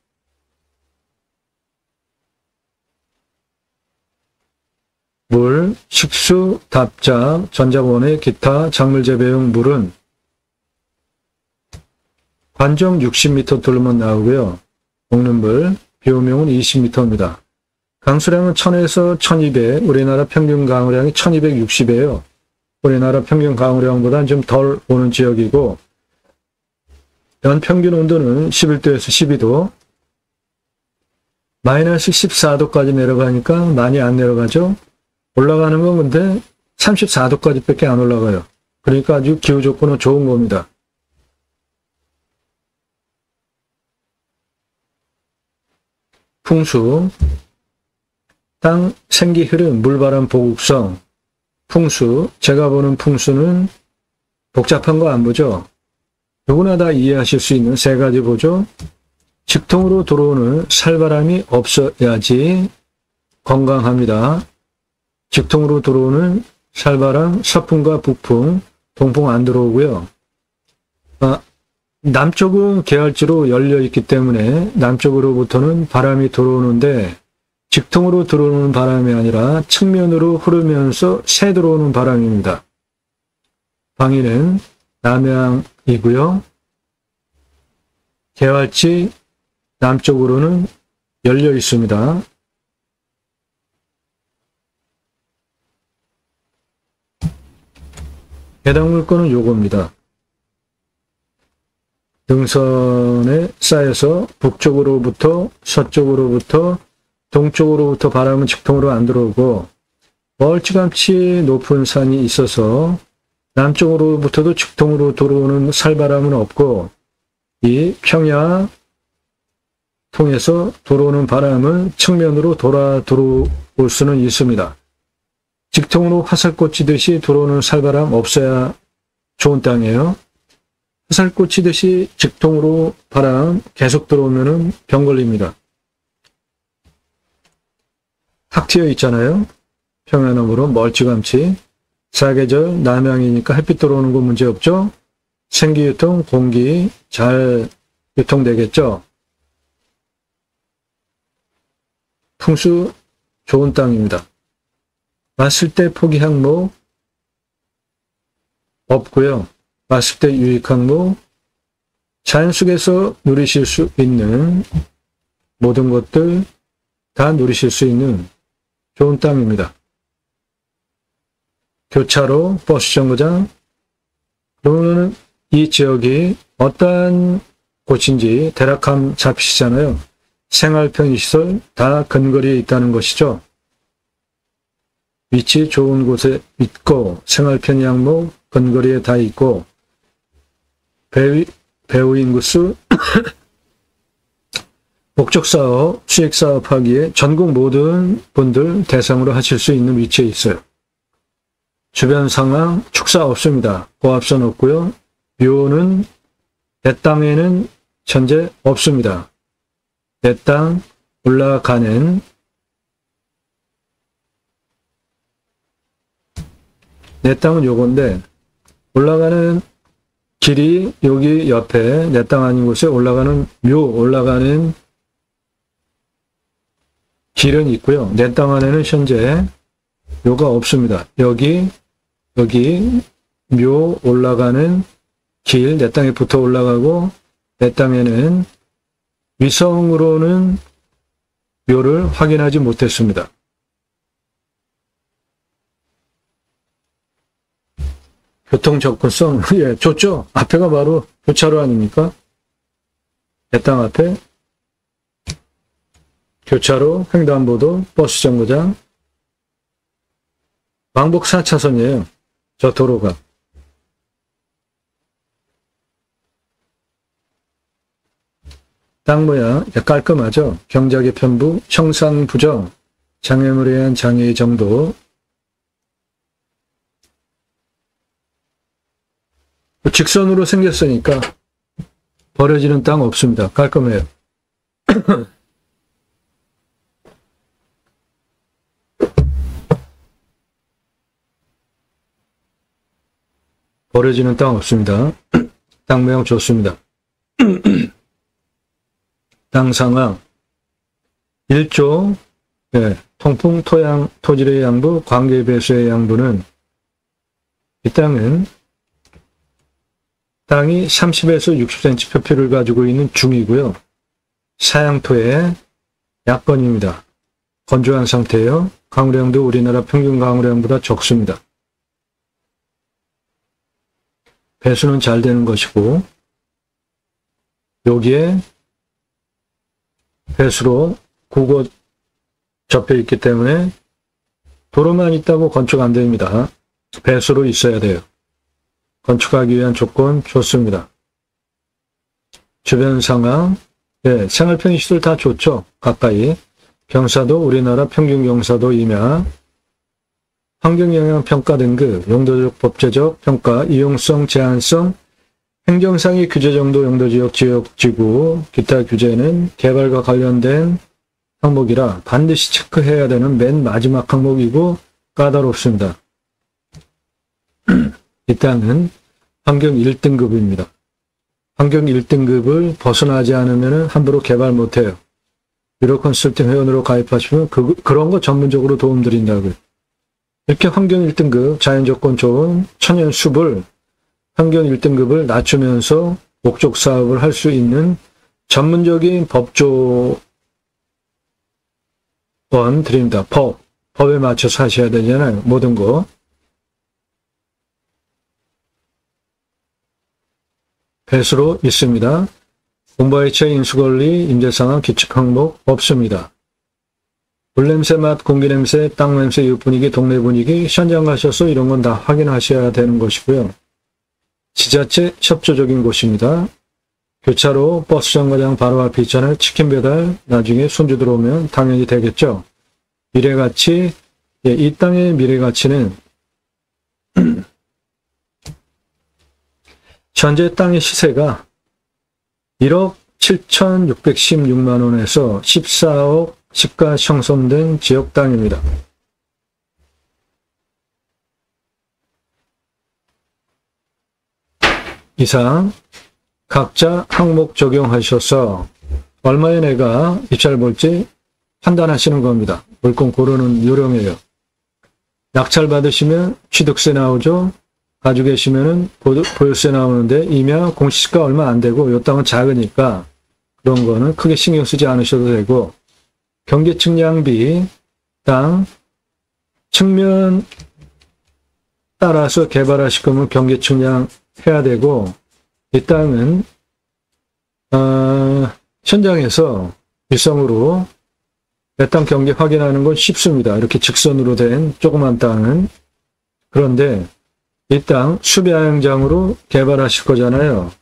물, 식수, 답작, 전자본의 기타 작물 재배용 물은 관정 60m 뚫으면 나오고요. 먹는 물, 비오명은 20m입니다. 강수량은 1000에서 1200, 우리나라 평균 강우량이 1260이에요. 우리나라 평균 강우량보다는 좀 덜 오는 지역이고, 연평균 온도는 11도에서 12도, 마이너스 14도까지 내려가니까 많이 안 내려가죠. 올라가는 건 근데 34도까지밖에 안 올라가요. 그러니까 아주 기후 조건은 좋은 겁니다. 풍수, 땅 생기 흐름, 물바람 보국성, 풍수, 제가 보는 풍수는 복잡한 거 안 보죠? 누구나 다 이해하실 수 있는 세 가지 보죠? 직통으로 들어오는 살바람이 없어야지 건강합니다. 직통으로 들어오는 살바람, 서풍과 북풍, 동풍 안 들어오고요. 남쪽은 계열지로 열려 있기 때문에 남쪽으로부터는 바람이 들어오는데 직통으로 들어오는 바람이 아니라 측면으로 흐르면서 새 들어오는 바람입니다. 방위는 남해안이고요. 계열지 남쪽으로는 열려 있습니다. 해당 물건은 요겁니다. 등선에 쌓여서 북쪽으로부터 서쪽으로부터 동쪽으로부터 바람은 직통으로 안 들어오고 멀찌감치 높은 산이 있어서 남쪽으로부터도 직통으로 들어오는 살바람은 없고 이 평야 통해서 들어오는 바람은 측면으로 돌아 들어올 수는 있습니다. 직통으로 화살꽃 치듯이 들어오는 살바람 없어야 좋은 땅이에요. 화살꽃 치듯이 직통으로 바람 계속 들어오면 병 걸립니다. 탁 트여 있잖아요. 평야너머로 멀찌감치. 사계절 남양이니까 햇빛 들어오는 거 문제 없죠. 생기유통, 공기 잘 유통되겠죠. 풍수 좋은 땅입니다. 왔을 때 포기 항목 없고요. 왔을 때 유익 항목, 자연 속에서 누리실 수 있는 모든 것들 다 누리실 수 있는 좋은 땅입니다. 교차로, 버스 정거장, 그러면 이 지역이 어떠한 곳인지 대략감 잡히시잖아요. 생활 편의시설 다 근거리에 있다는 것이죠. 위치 좋은 곳에 있고 생활 편의 항목 근거리에 다 있고 배우 인구수 목적사업, 수익사업 하기에 전국 모든 분들 대상으로 하실 수 있는 위치에 있어요. 주변 상황 축사 없습니다. 고압선 없고요. 묘는 내 땅에는 현재 없습니다. 내 땅 올라가는 내 땅은 요건데 올라가는 길이 여기 옆에 내 땅 아닌 곳에 올라가는 묘 올라가는 길은 있고요. 내 땅 안에는 현재 묘가 없습니다. 여기 묘 올라가는 길 내 땅에 붙어 올라가고 내 땅에는 위성으로는 묘를 확인하지 못했습니다. 교통 접근성, 예, 좋죠? 앞에가 바로 교차로 아닙니까? 내 땅 앞에 교차로, 횡단보도, 버스 정거장, 왕복 4차선이에요. 저 도로가. 땅 모양 깔끔하죠. 경작의 편부, 형상부정, 장애물에 의한 장애의 정도. 직선으로 생겼으니까 버려지는 땅 없습니다. 깔끔해요. 버려지는 땅 없습니다. 땅 모양 좋습니다. 땅 상황 1조 통풍, 토양, 토질의 양부, 관계 배수의 양부는 이 땅은 땅이 30에서 60cm 표피를 가지고 있는 중이고요. 사양토의 약건입니다. 건조한 상태예요. 강우량도 우리나라 평균 강우량보다 적습니다. 배수는 잘 되는 것이고 여기에 배수로 구곳 접혀 있기 때문에 도로만 있다고 건축 안 됩니다. 배수로 있어야 돼요. 건축하기 위한 조건 좋습니다. 주변 상황, 생활 편의시설 다 좋죠. 가까이. 경사도 우리나라 평균 경사도 이며 환경영향평가 등급, 용도적 법제적 평가, 이용성, 제한성, 행정상의 규제 정도, 용도지역, 지역지구, 기타 규제는 개발과 관련된 항목이라 반드시 체크해야 되는 맨 마지막 항목이고 까다롭습니다. 이 땅은 환경 1등급입니다. 환경 1등급을 벗어나지 않으면 함부로 개발 못해요. 유로 컨설팅 회원으로 가입하시면 그런 거 전문적으로 도움드린다고요. 이렇게 환경 1등급, 자연조건 좋은 천연 숲을 환경 1등급을 낮추면서 목적 사업을 할 수 있는 전문적인 법조원 드립니다. 법에 맞춰서 하셔야 되잖아요. 모든 거. 배수로 있습니다. 공부하이체 인수권리, 임대상황, 규칙항목 없습니다. 물냄새, 맛, 공기냄새, 땅냄새, 이웃분위기, 동네 분위기, 현장 가셔서 이런 건 다 확인하셔야 되는 것이고요. 지자체 협조적인 곳입니다. 교차로 버스 정거장 바로 앞에 있잖아요. 치킨 배달 나중에 손주 들어오면 당연히 되겠죠. 미래가치, 이 땅의 미래가치는 현재 땅의 시세가 1억 7,616만 원에서 14억 시가 형성된 지역 땅입니다. 이상 각자 항목 적용하셔서 얼마에 내가 입찰 볼지 판단하시는 겁니다. 물건 고르는 요령이에요. 낙찰 받으시면 취득세 나오죠. 가지고 계시면은 보유세 나오는데 이면 공시지가 얼마 안 되고 요 땅은 작으니까 그런 거는 크게 신경 쓰지 않으셔도 되고 경계 측량비 땅 측면 따라서 개발하실 거면 경계 측량 해야 되고 이 땅은 현장에서 일성으로 내 땅 경계 확인하는 건 쉽습니다. 이렇게 직선으로 된 조그만 땅은. 그런데 이 땅 수배하영장으로 개발하실 거잖아요.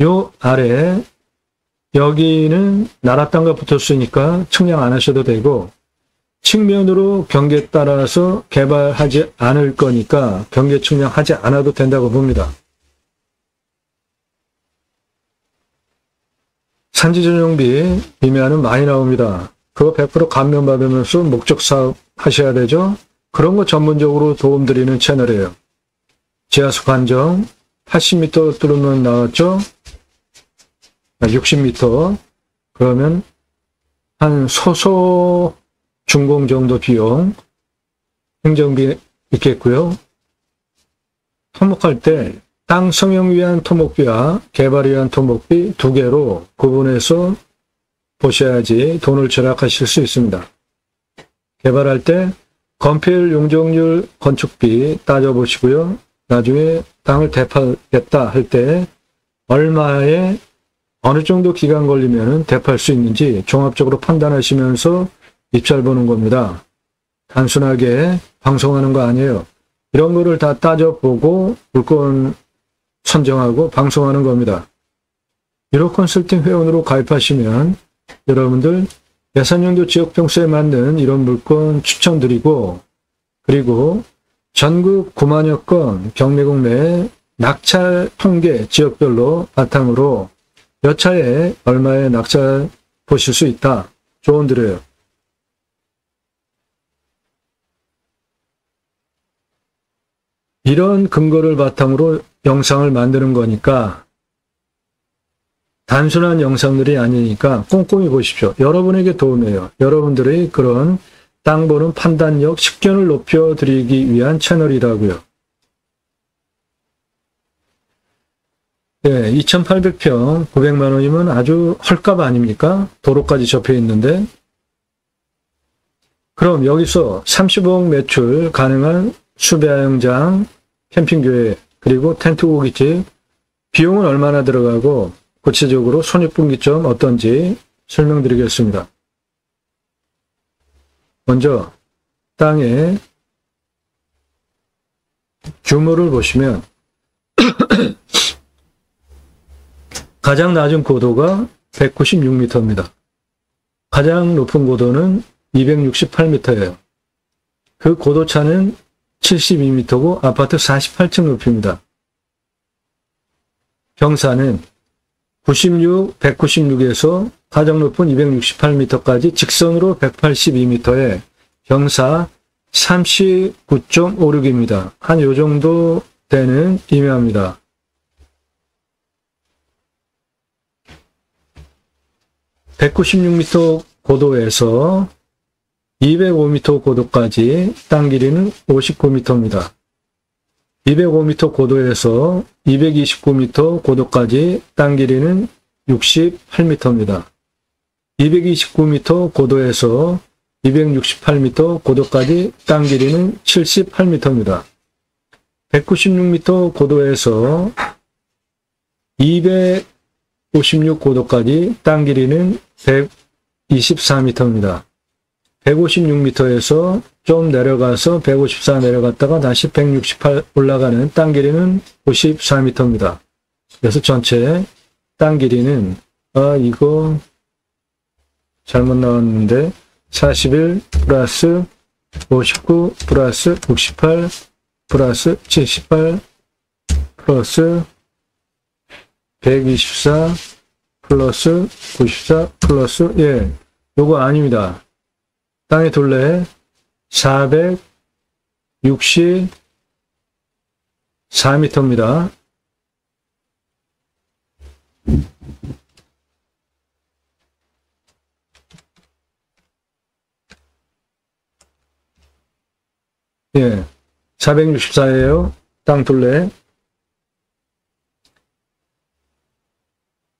요 아래 여기는 나라 땅과 붙었으니까 측량 안 하셔도 되고 측면으로 경계 따라서 개발하지 않을 거니까 경계 측량하지 않아도 된다고 봅니다. 산지전용비 비매하는 많이 나옵니다. 그거 100% 감면받으면서 목적 사업 하셔야 되죠. 그런 거 전문적으로 도움드리는 채널이에요. 지하수 관정 80m 뚫으면 나왔죠. 60m 그러면 한 소소 준공 정도 비용 행정비 있겠고요. 토목할 때 땅 성형 위한 토목비와 개발 위한 토목비 두 개로 구분해서 보셔야지 돈을 절약하실 수 있습니다. 개발할 때 건폐율, 용적률, 건축비 따져보시고요. 나중에 땅을 대팔겠다 할 때 얼마에 어느 정도 기간 걸리면 대팔 수 있는지 종합적으로 판단하시면서 입찰 보는 겁니다. 단순하게 방송하는 거 아니에요. 이런 거를 다 따져보고 물건 선정하고 방송하는 겁니다. 1호 컨설팅 회원으로 가입하시면 여러분들 예산용도 지역병수에 맞는 이런 물건 추천드리고, 그리고 전국 9만여 건 경매국 내 낙찰 통계 지역별로 바탕으로 몇 차에 얼마에 낙찰 보실 수 있다. 조언 드려요. 이런 근거를 바탕으로 영상을 만드는 거니까 단순한 영상들이 아니니까 꼼꼼히 보십시오. 여러분에게 도움이에요. 여러분들의 그런 땅 보는 판단력, 식견을 높여드리기 위한 채널이라고요. 네, 2,800평 900만 원이면 아주 헐값 아닙니까? 도로까지 접해 있는데. 그럼 여기서 35억 매출 가능한 수배야영장, 캠핑교회, 그리고 텐트 고깃집 비용은 얼마나 들어가고 구체적으로 손익분기점 어떤지 설명드리겠습니다. 먼저 땅의 규모를 보시면 가장 낮은 고도가 196m입니다. 가장 높은 고도는 268m예요. 그 고도차는 72m고 아파트 48층 높이입니다. 경사는 96, 196에서 가장 높은 268m까지 직선으로 182m에 경사 39.56입니다. 한 요 정도 되는 임야입니다. (196m) 고도에서 205m 고도까지 땅 길이는 59m입니다. 205m 고도에서 229m 고도까지 땅 길이는 68m입니다. 229m 고도에서 268m 고도까지 땅 길이는 78m입니다. 196m 고도에서 256 고도까지 땅 길이는 124m입니다. 156m에서 좀 내려가서 154 내려갔다가 다시 168 올라가는 땅 길이는 54m입니다. 그래서 전체 땅 길이는 이거 잘못 나왔는데 41 플러스 59 플러스 68 플러스 78 플러스 124 플러스 94 플러스 요거 아닙니다. 땅의 둘레 464m입니다. 예, 464예요. 땅 둘레.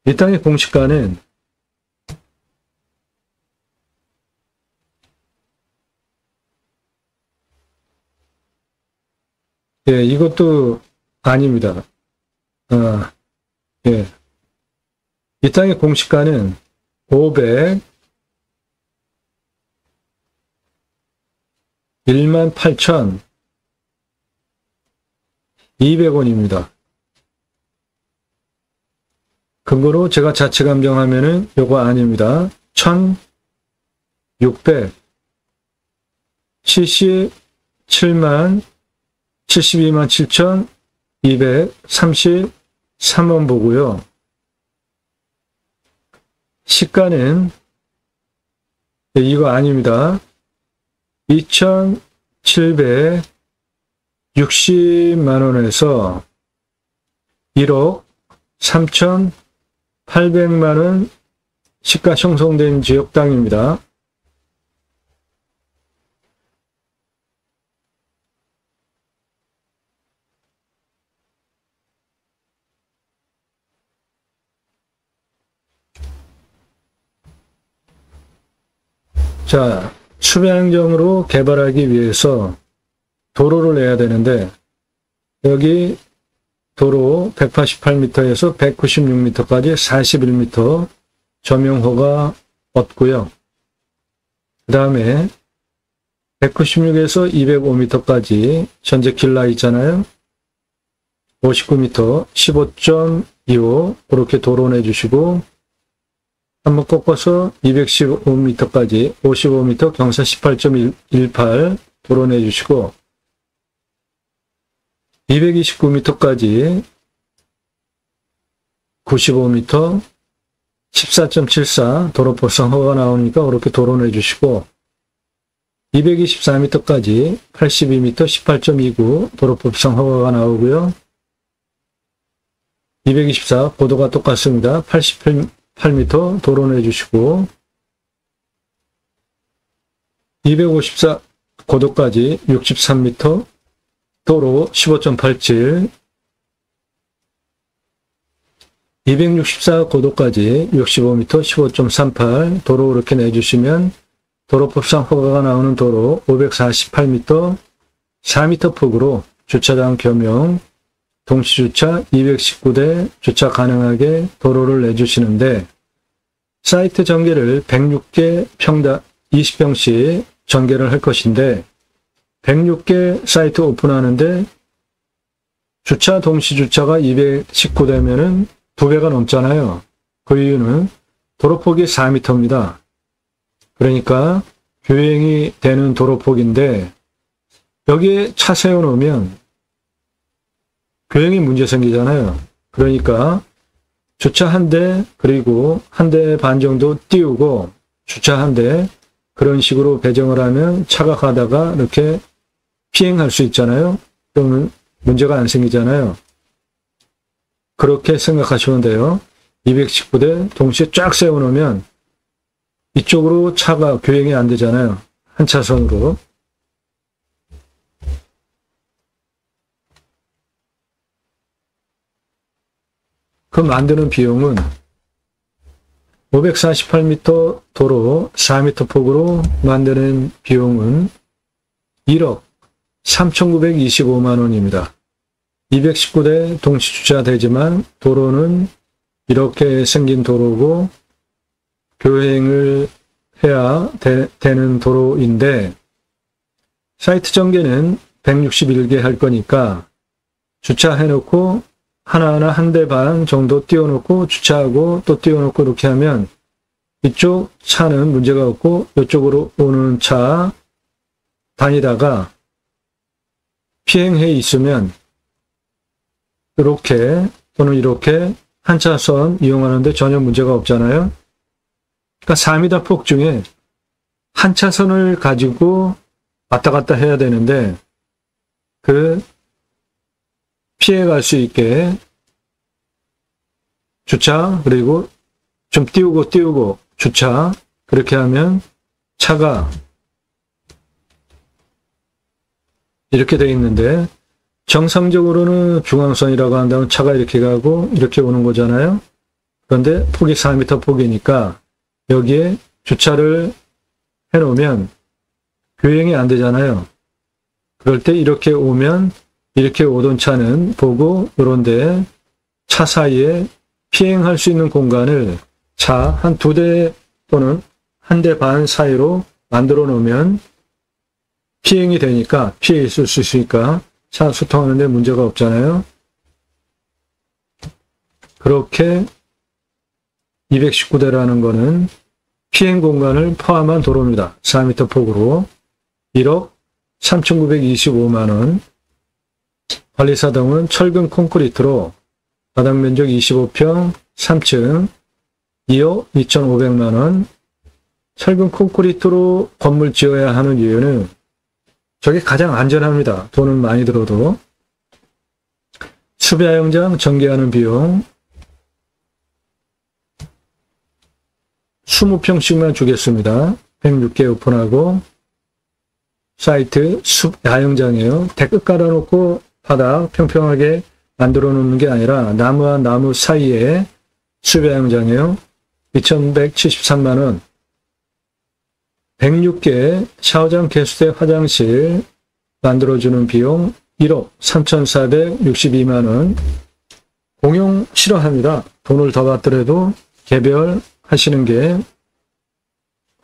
이 땅의 공시가는 이것도 아닙니다. 이 땅의 공시가는 18,200원입니다. 근거로 제가 자체 감정하면은 요거 아닙니다. 1,672만 7,233원 보고요. 시가는 이거 아닙니다. 2,760만 원에서 1억 3,800만 원 시가 형성된 지역 땅입니다. 자, 수배행정으로 개발하기 위해서 도로를 내야 되는데 여기 도로 188m에서 196m까지 41m 점용허가 얻고요. 그 다음에 196에서 205m까지 현재 길 나 있잖아요. 59m, 15.25 그렇게 도로 내주시고 한번 꺾어서 215m까지 55m 경사 18.18 도로 내주시고 229m까지 95m 14.74 도로법상 허가가 나오니까 그렇게 도로 내주시고 224m까지 82m 18.29 도로법상 허가가 나오고요. 224 고도가 똑같습니다. 88m 도로 내주시고 254 고도까지 63m 도로 15.87 264 고도까지 65m 15.38 도로 이렇게 내주시면 도로법상 허가가 나오는 도로 548m 4m 폭으로 주차장 겸용 동시주차 219대 주차 가능하게 도로를 내주시는데 사이트 전개를 106개 평당 20평씩 전개를 할 것인데 106개 사이트 오픈하는데 주차 동시주차가 219대면은 2배가 넘잖아요. 그 이유는 도로폭이 4m입니다. 그러니까 교행이 되는 도로폭인데 여기에 차 세워놓으면 교행이 문제 생기잖아요. 그러니까 주차 한 대 그리고 한 대 반 정도 띄우고 주차 한 대 그런 식으로 배정을 하면 차가 가다가 이렇게 피행할 수 있잖아요. 그러면 문제가 안 생기잖아요. 그렇게 생각하시면 돼요. 219대 동시에 쫙 세워놓으면 이쪽으로 차가 교행이 안 되잖아요. 한 차선으로. 그 만드는 비용은 548m 도로 4m 폭으로 만드는 비용은 1억 3,925만 원입니다. 219대 동시주차 되지만 도로는 이렇게 생긴 도로고 교행을 해야 되는 도로인데 사이트 전개는 161개 할 거니까 주차해놓고 하나하나 한 대 반 정도 띄워놓고 주차하고 또 띄워놓고 이렇게 하면 이쪽 차는 문제가 없고 이쪽으로 오는 차 다니다가 피행해 있으면 이렇게 또는 이렇게 한 차선 이용하는데 전혀 문제가 없잖아요. 그러니까 4m 폭 중에 한 차선을 가지고 왔다 갔다 해야 되는데 그 피해갈 수 있게 주차 그리고 좀 띄우고 주차 그렇게 하면 차가 이렇게 돼 있는데 정상적으로는 중앙선이라고 한다면 차가 이렇게 가고 이렇게 오는 거잖아요. 그런데 폭이 4m 폭이니까 여기에 주차를 해놓으면 교행이 안 되잖아요. 그럴 때 이렇게 오면 이렇게 오던 차는 보고 이런데 차 사이에 피행할 수 있는 공간을 차 한 2대 또는 1대 반 사이로 만들어 놓으면 피행이 되니까 피해 있을 수 있으니까 차 수통하는데 문제가 없잖아요. 그렇게 219대라는 거는 피행 공간을 포함한 도로입니다. 4m 폭으로 1억 3,925만 원. 관리사동은 철근 콘크리트로 바닥 면적 25평 3층 2억 2,500만 원. 철근 콘크리트로 건물 지어야 하는 이유는 저게 가장 안전합니다. 돈은 많이 들어도. 수배야영장 전개하는 비용 20평씩만 주겠습니다. 106개 오픈하고 사이트 야영장이에요. 데크 깔아놓고 바닥 평평하게 만들어 놓는 게 아니라 나무와 나무 사이에 수배야영장이에요. 2,173만 원. 106개 샤워장, 개수대, 화장실 만들어주는 비용 1억 3,462만 원. 공용 싫어합니다. 돈을 더 받더라도 개별 하시는 게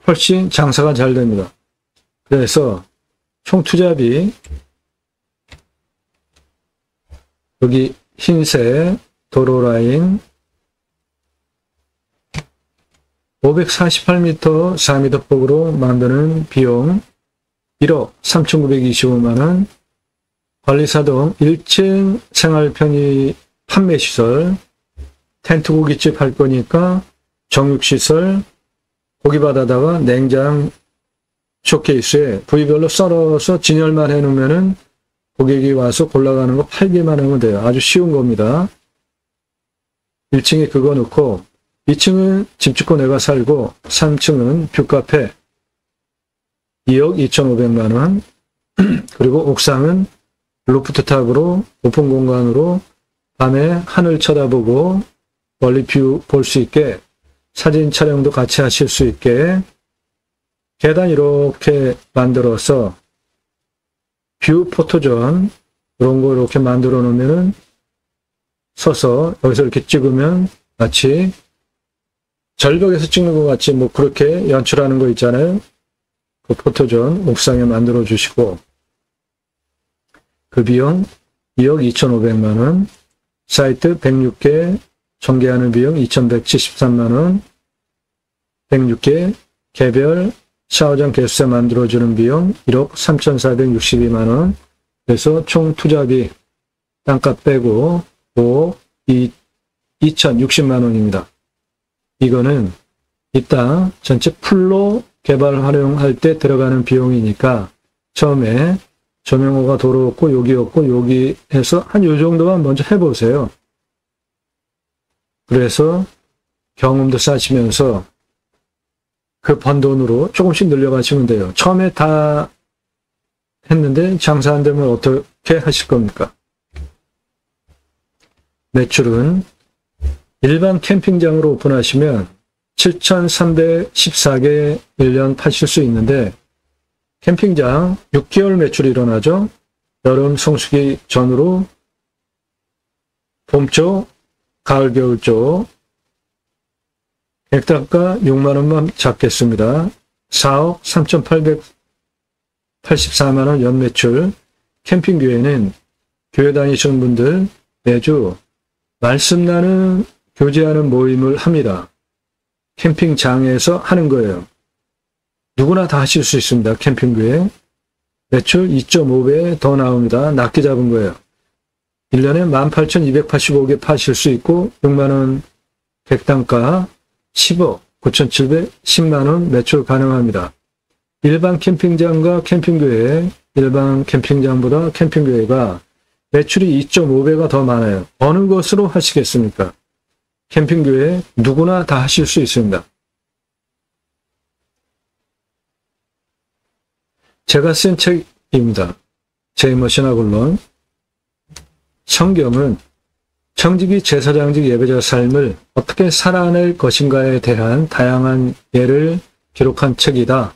훨씬 장사가 잘 됩니다. 그래서 총 투자비 여기 흰색 도로라인 548m 4m 폭으로 만드는 비용 1억 3,925만원, 관리사동 1층 생활편의 판매시설, 텐트 고깃집 할 거니까 정육시설, 고기바다다가 냉장 쇼케이스에 부위별로 썰어서 진열만 해놓으면은 고객이 와서 골라가는 거 팔기만 하면 돼요. 아주 쉬운 겁니다. 1층에 그거 넣고 2층은 집 짓고 내가 살고 3층은 뷰카페 2억 2,500만원 그리고 옥상은 루프트탑으로 오픈 공간으로 밤에 하늘 쳐다보고 멀리 뷰 볼 수 있게 사진 촬영도 같이 하실 수 있게 계단 이렇게 만들어서 뷰 포토존 이런 거 이렇게 만들어 놓으면은 서서 여기서 이렇게 찍으면 마치 절벽에서 찍는 것 같이 뭐 그렇게 연출하는 거 있잖아요. 그 포토존 옥상에 만들어 주시고 그 비용 2억 2,500만원, 사이트 106개 전개하는 비용 2,173만원, 106개 개별 샤워장 개수세 만들어주는 비용 1억 3,462만원, 그래서 총 투자비 땅값 빼고 5억 2,060만원입니다. 이거는 이따 전체 풀로 개발 활용할 때 들어가는 비용이니까 처음에 조명호가 도로였고 여기였고 여기 해서 한 요 정도만 먼저 해보세요. 그래서 경험도 쌓으시면서 그 번 돈으로 조금씩 늘려가시면 돼요. 처음에 다 했는데 장사 안 되면 어떻게 하실 겁니까? 매출은 일반 캠핑장으로 오픈하시면 7,314개 1년 파실 수 있는데 캠핑장 6개월 매출이 일어나죠. 여름 성수기 전으로 봄 쪽, 가을 겨울 쪽 객단가 6만원만 잡겠습니다. 4억 3,884만원 연매출. 캠핑교회는 교회 다니시는 분들 매주 말씀 나는 교제하는 모임을 합니다. 캠핑장에서 하는 거예요. 누구나 다 하실 수 있습니다. 캠핑교회. 매출 2.5배 더 나옵니다. 낮게 잡은 거예요. 1년에 18,285개 파실 수 있고 6만원 객단가 10억 9,710만원 매출 가능합니다. 일반 캠핑장과 캠핑교회, 일반 캠핑장보다 캠핑교회가 매출이 2.5배가 더 많아요. 어느 것으로 하시겠습니까? 캠핑교회 누구나 다 하실 수 있습니다. 제가 쓴 책입니다. 제이머신하고론. 성경은 청지기 제사장직 예배자 삶을 어떻게 살아낼 것인가에 대한 다양한 예를 기록한 책이다.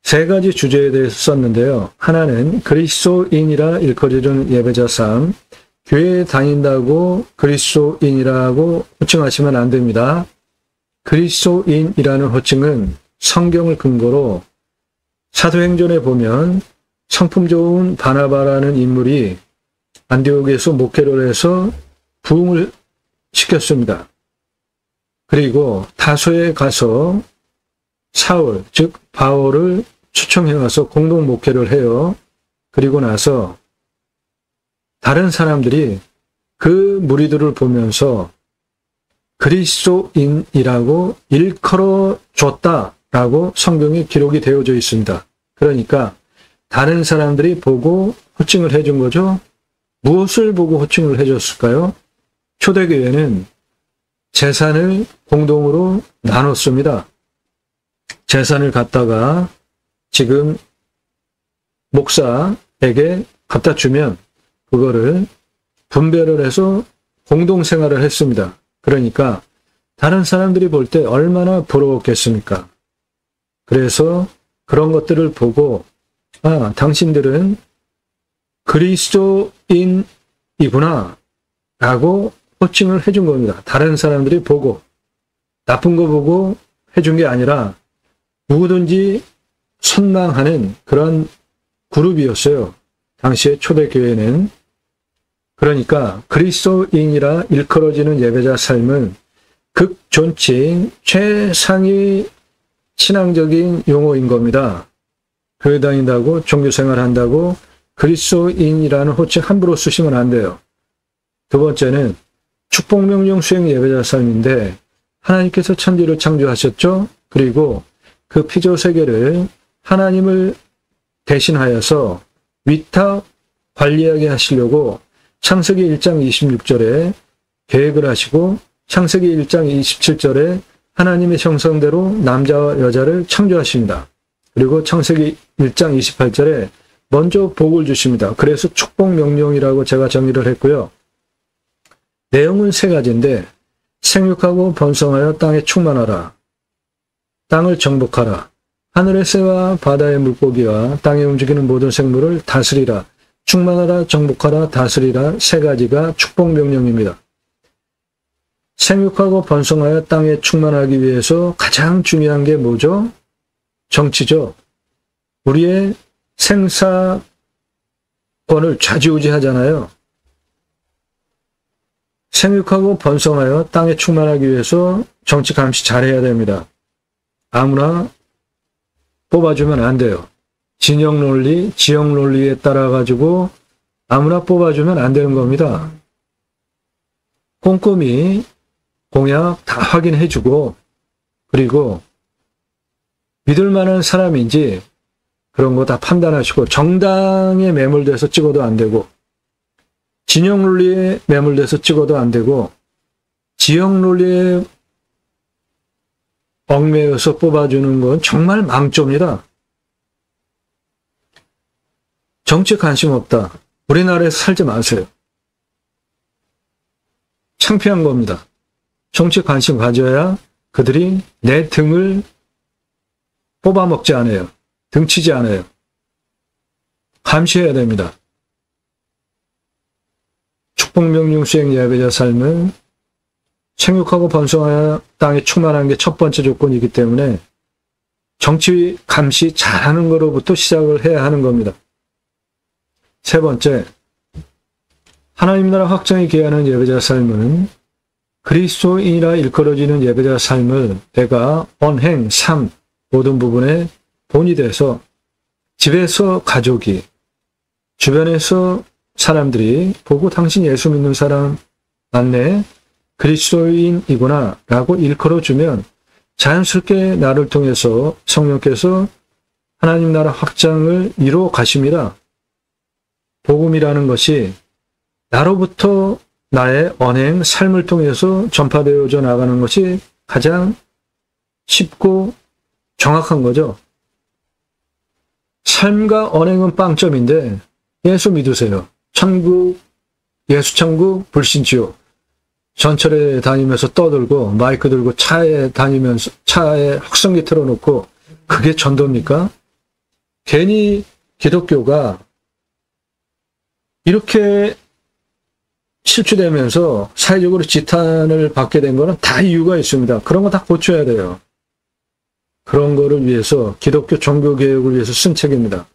세 가지 주제에 대해서 썼는데요. 하나는 그리스도인이라 일컬어지는 예배자 삶, 교회에 다닌다고 그리스도인이라고 호칭하시면 안 됩니다. 그리스도인이라는 호칭은 성경을 근거로 사도행전에 보면 성품 좋은 바나바라는 인물이 안디옥에서 목회를 해서 부흥을 시켰습니다. 그리고 다소에 가서 사울, 즉 바울을 초청해 와서 공동 목회를 해요. 그리고 나서 다른 사람들이 그 무리들을 보면서 그리스도인이라고 일컬어 줬다라고 성경에 기록이 되어져 있습니다. 그러니까 다른 사람들이 보고 호칭을 해준 거죠. 무엇을 보고 호칭을 해줬을까요? 초대교회는 재산을 공동으로 나눴습니다. 재산을 갖다가 지금 목사에게 갖다 주면 그거를 분배를 해서 공동생활을 했습니다. 그러니까 다른 사람들이 볼 때 얼마나 부러웠겠습니까? 그래서 그런 것들을 보고 아, 당신들은 그리스도인이구나 라고 호칭을 해준 겁니다. 다른 사람들이 보고 나쁜 거 보고 해준 게 아니라 누구든지 선망하는 그런 그룹이었어요. 당시의 초대교회는. 그러니까 그리스도인이라 일컬어지는 예배자 삶은 극존칭 최상위 신앙적인 용어인 겁니다. 교회 다닌다고 종교생활 한다고 그리스도인이라는 호칭 함부로 쓰시면 안 돼요. 두 번째는 축복명령 수행 예배자 삶인데 하나님께서 천지를 창조하셨죠. 그리고 그 피조세계를 하나님을 대신하여서 위탁 관리하게 하시려고 창세기 1장 26절에 계획을 하시고 창세기 1장 27절에 하나님의 형상대로 남자와 여자를 창조하십니다. 그리고 창세기 1장 28절에 먼저 복을 주십니다. 그래서 축복명령이라고 제가 정의를 했고요. 내용은 세 가지인데 생육하고 번성하여 땅에 충만하라. 땅을 정복하라. 하늘의 새와 바다의 물고기와 땅에 움직이는 모든 생물을 다스리라. 충만하라, 정복하라, 다스리라. 세 가지가 축복명령입니다. 생육하고 번성하여 땅에 충만하기 위해서 가장 중요한 게 뭐죠? 정치죠. 우리의 생사권을 좌지우지하잖아요. 생육하고 번성하여 땅에 충만하기 위해서 정치 감시 잘해야 됩니다. 아무나 뽑아주면 안 돼요. 진영 논리, 지역 논리에 따라 가지고 아무나 뽑아주면 안 되는 겁니다. 꼼꼼히 공약 다 확인해주고 그리고 믿을 만한 사람인지 그런 거 다 판단하시고 정당에 매몰돼서 찍어도 안 되고 진영 논리에 매몰돼서 찍어도 안 되고 지역 논리에 얽매여서 뽑아주는 건 정말 망조입니다. 정치에 관심 없다. 우리나라에서 살지 마세요. 창피한 겁니다. 정치에 관심 가져야 그들이 내 등을 뽑아먹지 않아요. 등치지 않아요. 감시해야 됩니다. 축복명령 수행 예배자 삶은 생육하고 번성하여 땅에 충만한 게 첫 번째 조건이기 때문에 정치 감시 잘하는 거로부터 시작을 해야 하는 겁니다. 세 번째, 하나님 나라 확장이 기하는 예배자 삶은 그리스도인이라 일컬어지는 예배자 삶을 내가 언행, 삶 모든 부분에 본이 돼서 집에서 가족이, 주변에서 사람들이 보고 당신 예수 믿는 사람 맞네, 그리스도인이구나 라고 일컬어주면 자연스럽게 나를 통해서 성령께서 하나님 나라 확장을 이루어 가십니다. 복음이라는 것이 나로부터 나의 언행, 삶을 통해서 전파되어져 나가는 것이 가장 쉽고 정확한 거죠. 삶과 언행은 빵점인데 예수 믿으세요. 천국, 예수 천국, 불신지옥. 전철에 다니면서 떠들고 마이크 들고 차에 다니면서 차에 확성기 틀어놓고 그게 전도입니까? 괜히 기독교가 이렇게 실추되면서 사회적으로 지탄을 받게 된 거는 다 이유가 있습니다. 그런 거 다 고쳐야 돼요. 그런 거를 위해서 기독교 종교개혁을 위해서 쓴 책입니다.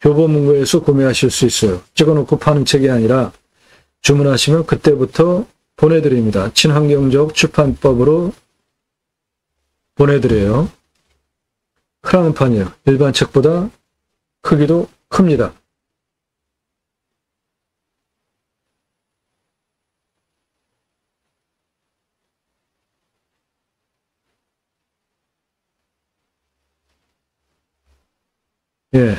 교보문고에서 구매하실 수 있어요. 찍어놓고 파는 책이 아니라 주문하시면 그때부터 보내드립니다. 친환경적 출판법으로 보내드려요. 크라운판이에요. 일반 책보다 크기도 큽니다. 예.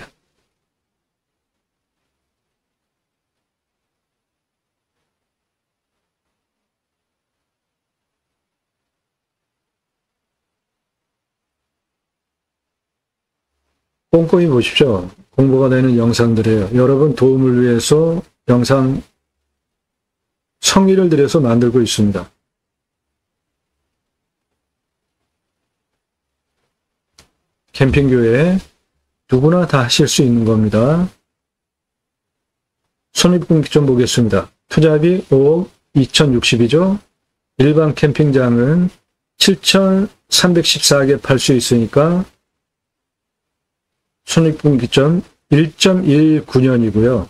꼼꼼히 보십시오. 공부가 되는 영상들이에요. 여러분 도움을 위해서 영상 성의를 들여서 만들고 있습니다. 캠핑교회 누구나 다 하실 수 있는 겁니다. 손익분기 좀 보겠습니다. 투자비 5억 2060이죠. 일반 캠핑장은 7,314개 팔 수 있으니까 손익분기점 1.19년이고요.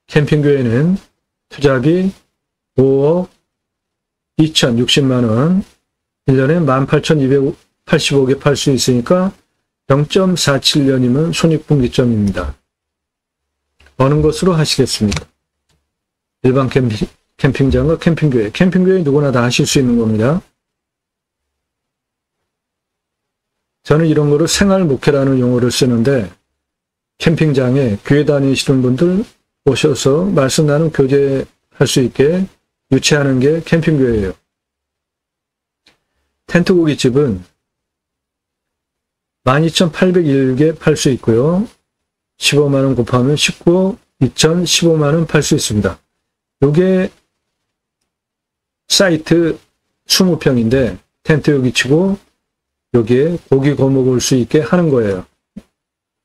캠핑교회는 투자비 5억 2,060만원, 1년에 18,285개 팔 수 있으니까 0.47년이면 손익분기점입니다. 어느 것으로 하시겠습니까? 일반 캠핑장과 캠핑교회. 캠핑교회 누구나 다 하실 수 있는 겁니다. 저는 이런 거를 생활목회라는 용어를 쓰는데, 캠핑장에 교회 다니시는 분들 오셔서 말씀 나눔 교제할 수 있게 유치하는 게 캠핑교회예요. 텐트 고깃집은 12,801개 팔 수 있고요. 15만원 곱하면 19억 2,015만원 팔 수 있습니다. 요게 사이트 20평인데 텐트 여기 치고 여기에 고기 구워 먹을 수 있게 하는 거예요.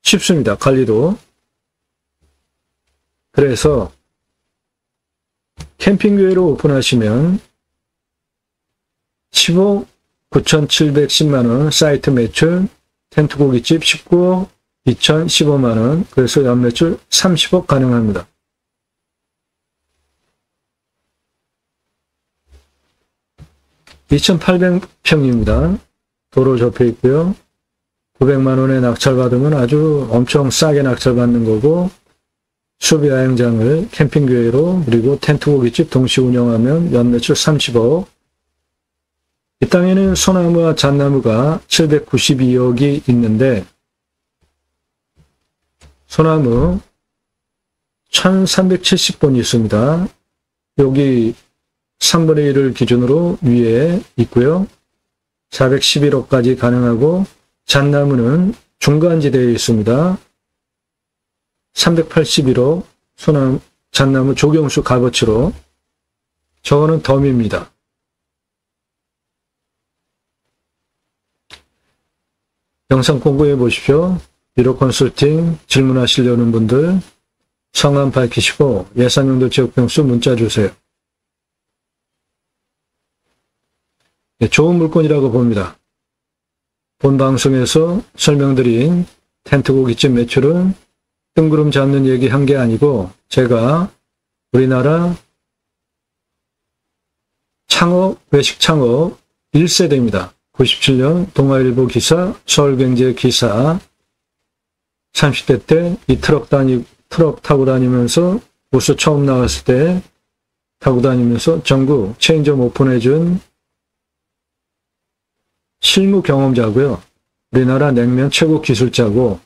쉽습니다. 관리도. 그래서 캠핑교회로 오픈하시면 15억 9,710만원 사이트 매출, 텐트 고깃집 19억 2,015만원, 그래서 연매출 30억 가능합니다. (2,800평입니다) 도로 접해 있고요. 900만원에 낙찰받으면 아주 엄청 싸게 낙찰받는 거고, 수비야영장을 캠핑교회로 그리고 텐트 고깃집 동시 운영하면 연매출 30억. 이 땅에는 소나무와 잣나무가 792억이 있는데, 소나무 1370본이 있습니다. 여기 3분의 1을 기준으로 위에 있고요. 411억까지 가능하고, 잣나무는 중간지대에 있습니다. 381억, 잣나무 조경수 값어치로. 저거는 덤입니다. 영상 공부해 보십시오. 비로 컨설팅 질문하시려는 분들 성함 밝히시고 예산용도 지역병수 문자 주세요. 네, 좋은 물건이라고 봅니다. 본 방송에서 설명드린 텐트 고깃집 매출은 뜬구름 잡는 얘기 한 게 아니고, 제가 우리나라 창업, 외식 창업 1세대입니다. 97년 동아일보 기사, 서울경제 기사, 30대 때 이 트럭 타고 다니면서 부스 처음 나왔을 때 타고 다니면서 전국 체인점 오픈해준 실무 경험자고요. 우리나라 냉면 최고 기술자고,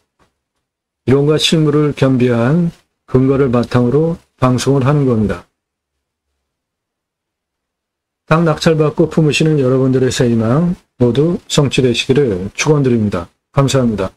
이론과 실무를 겸비한 근거를 바탕으로 방송을 하는 겁니다. 땅 낙찰받고 품으시는 여러분들의 새 희망 모두 성취되시기를 축원드립니다. 감사합니다.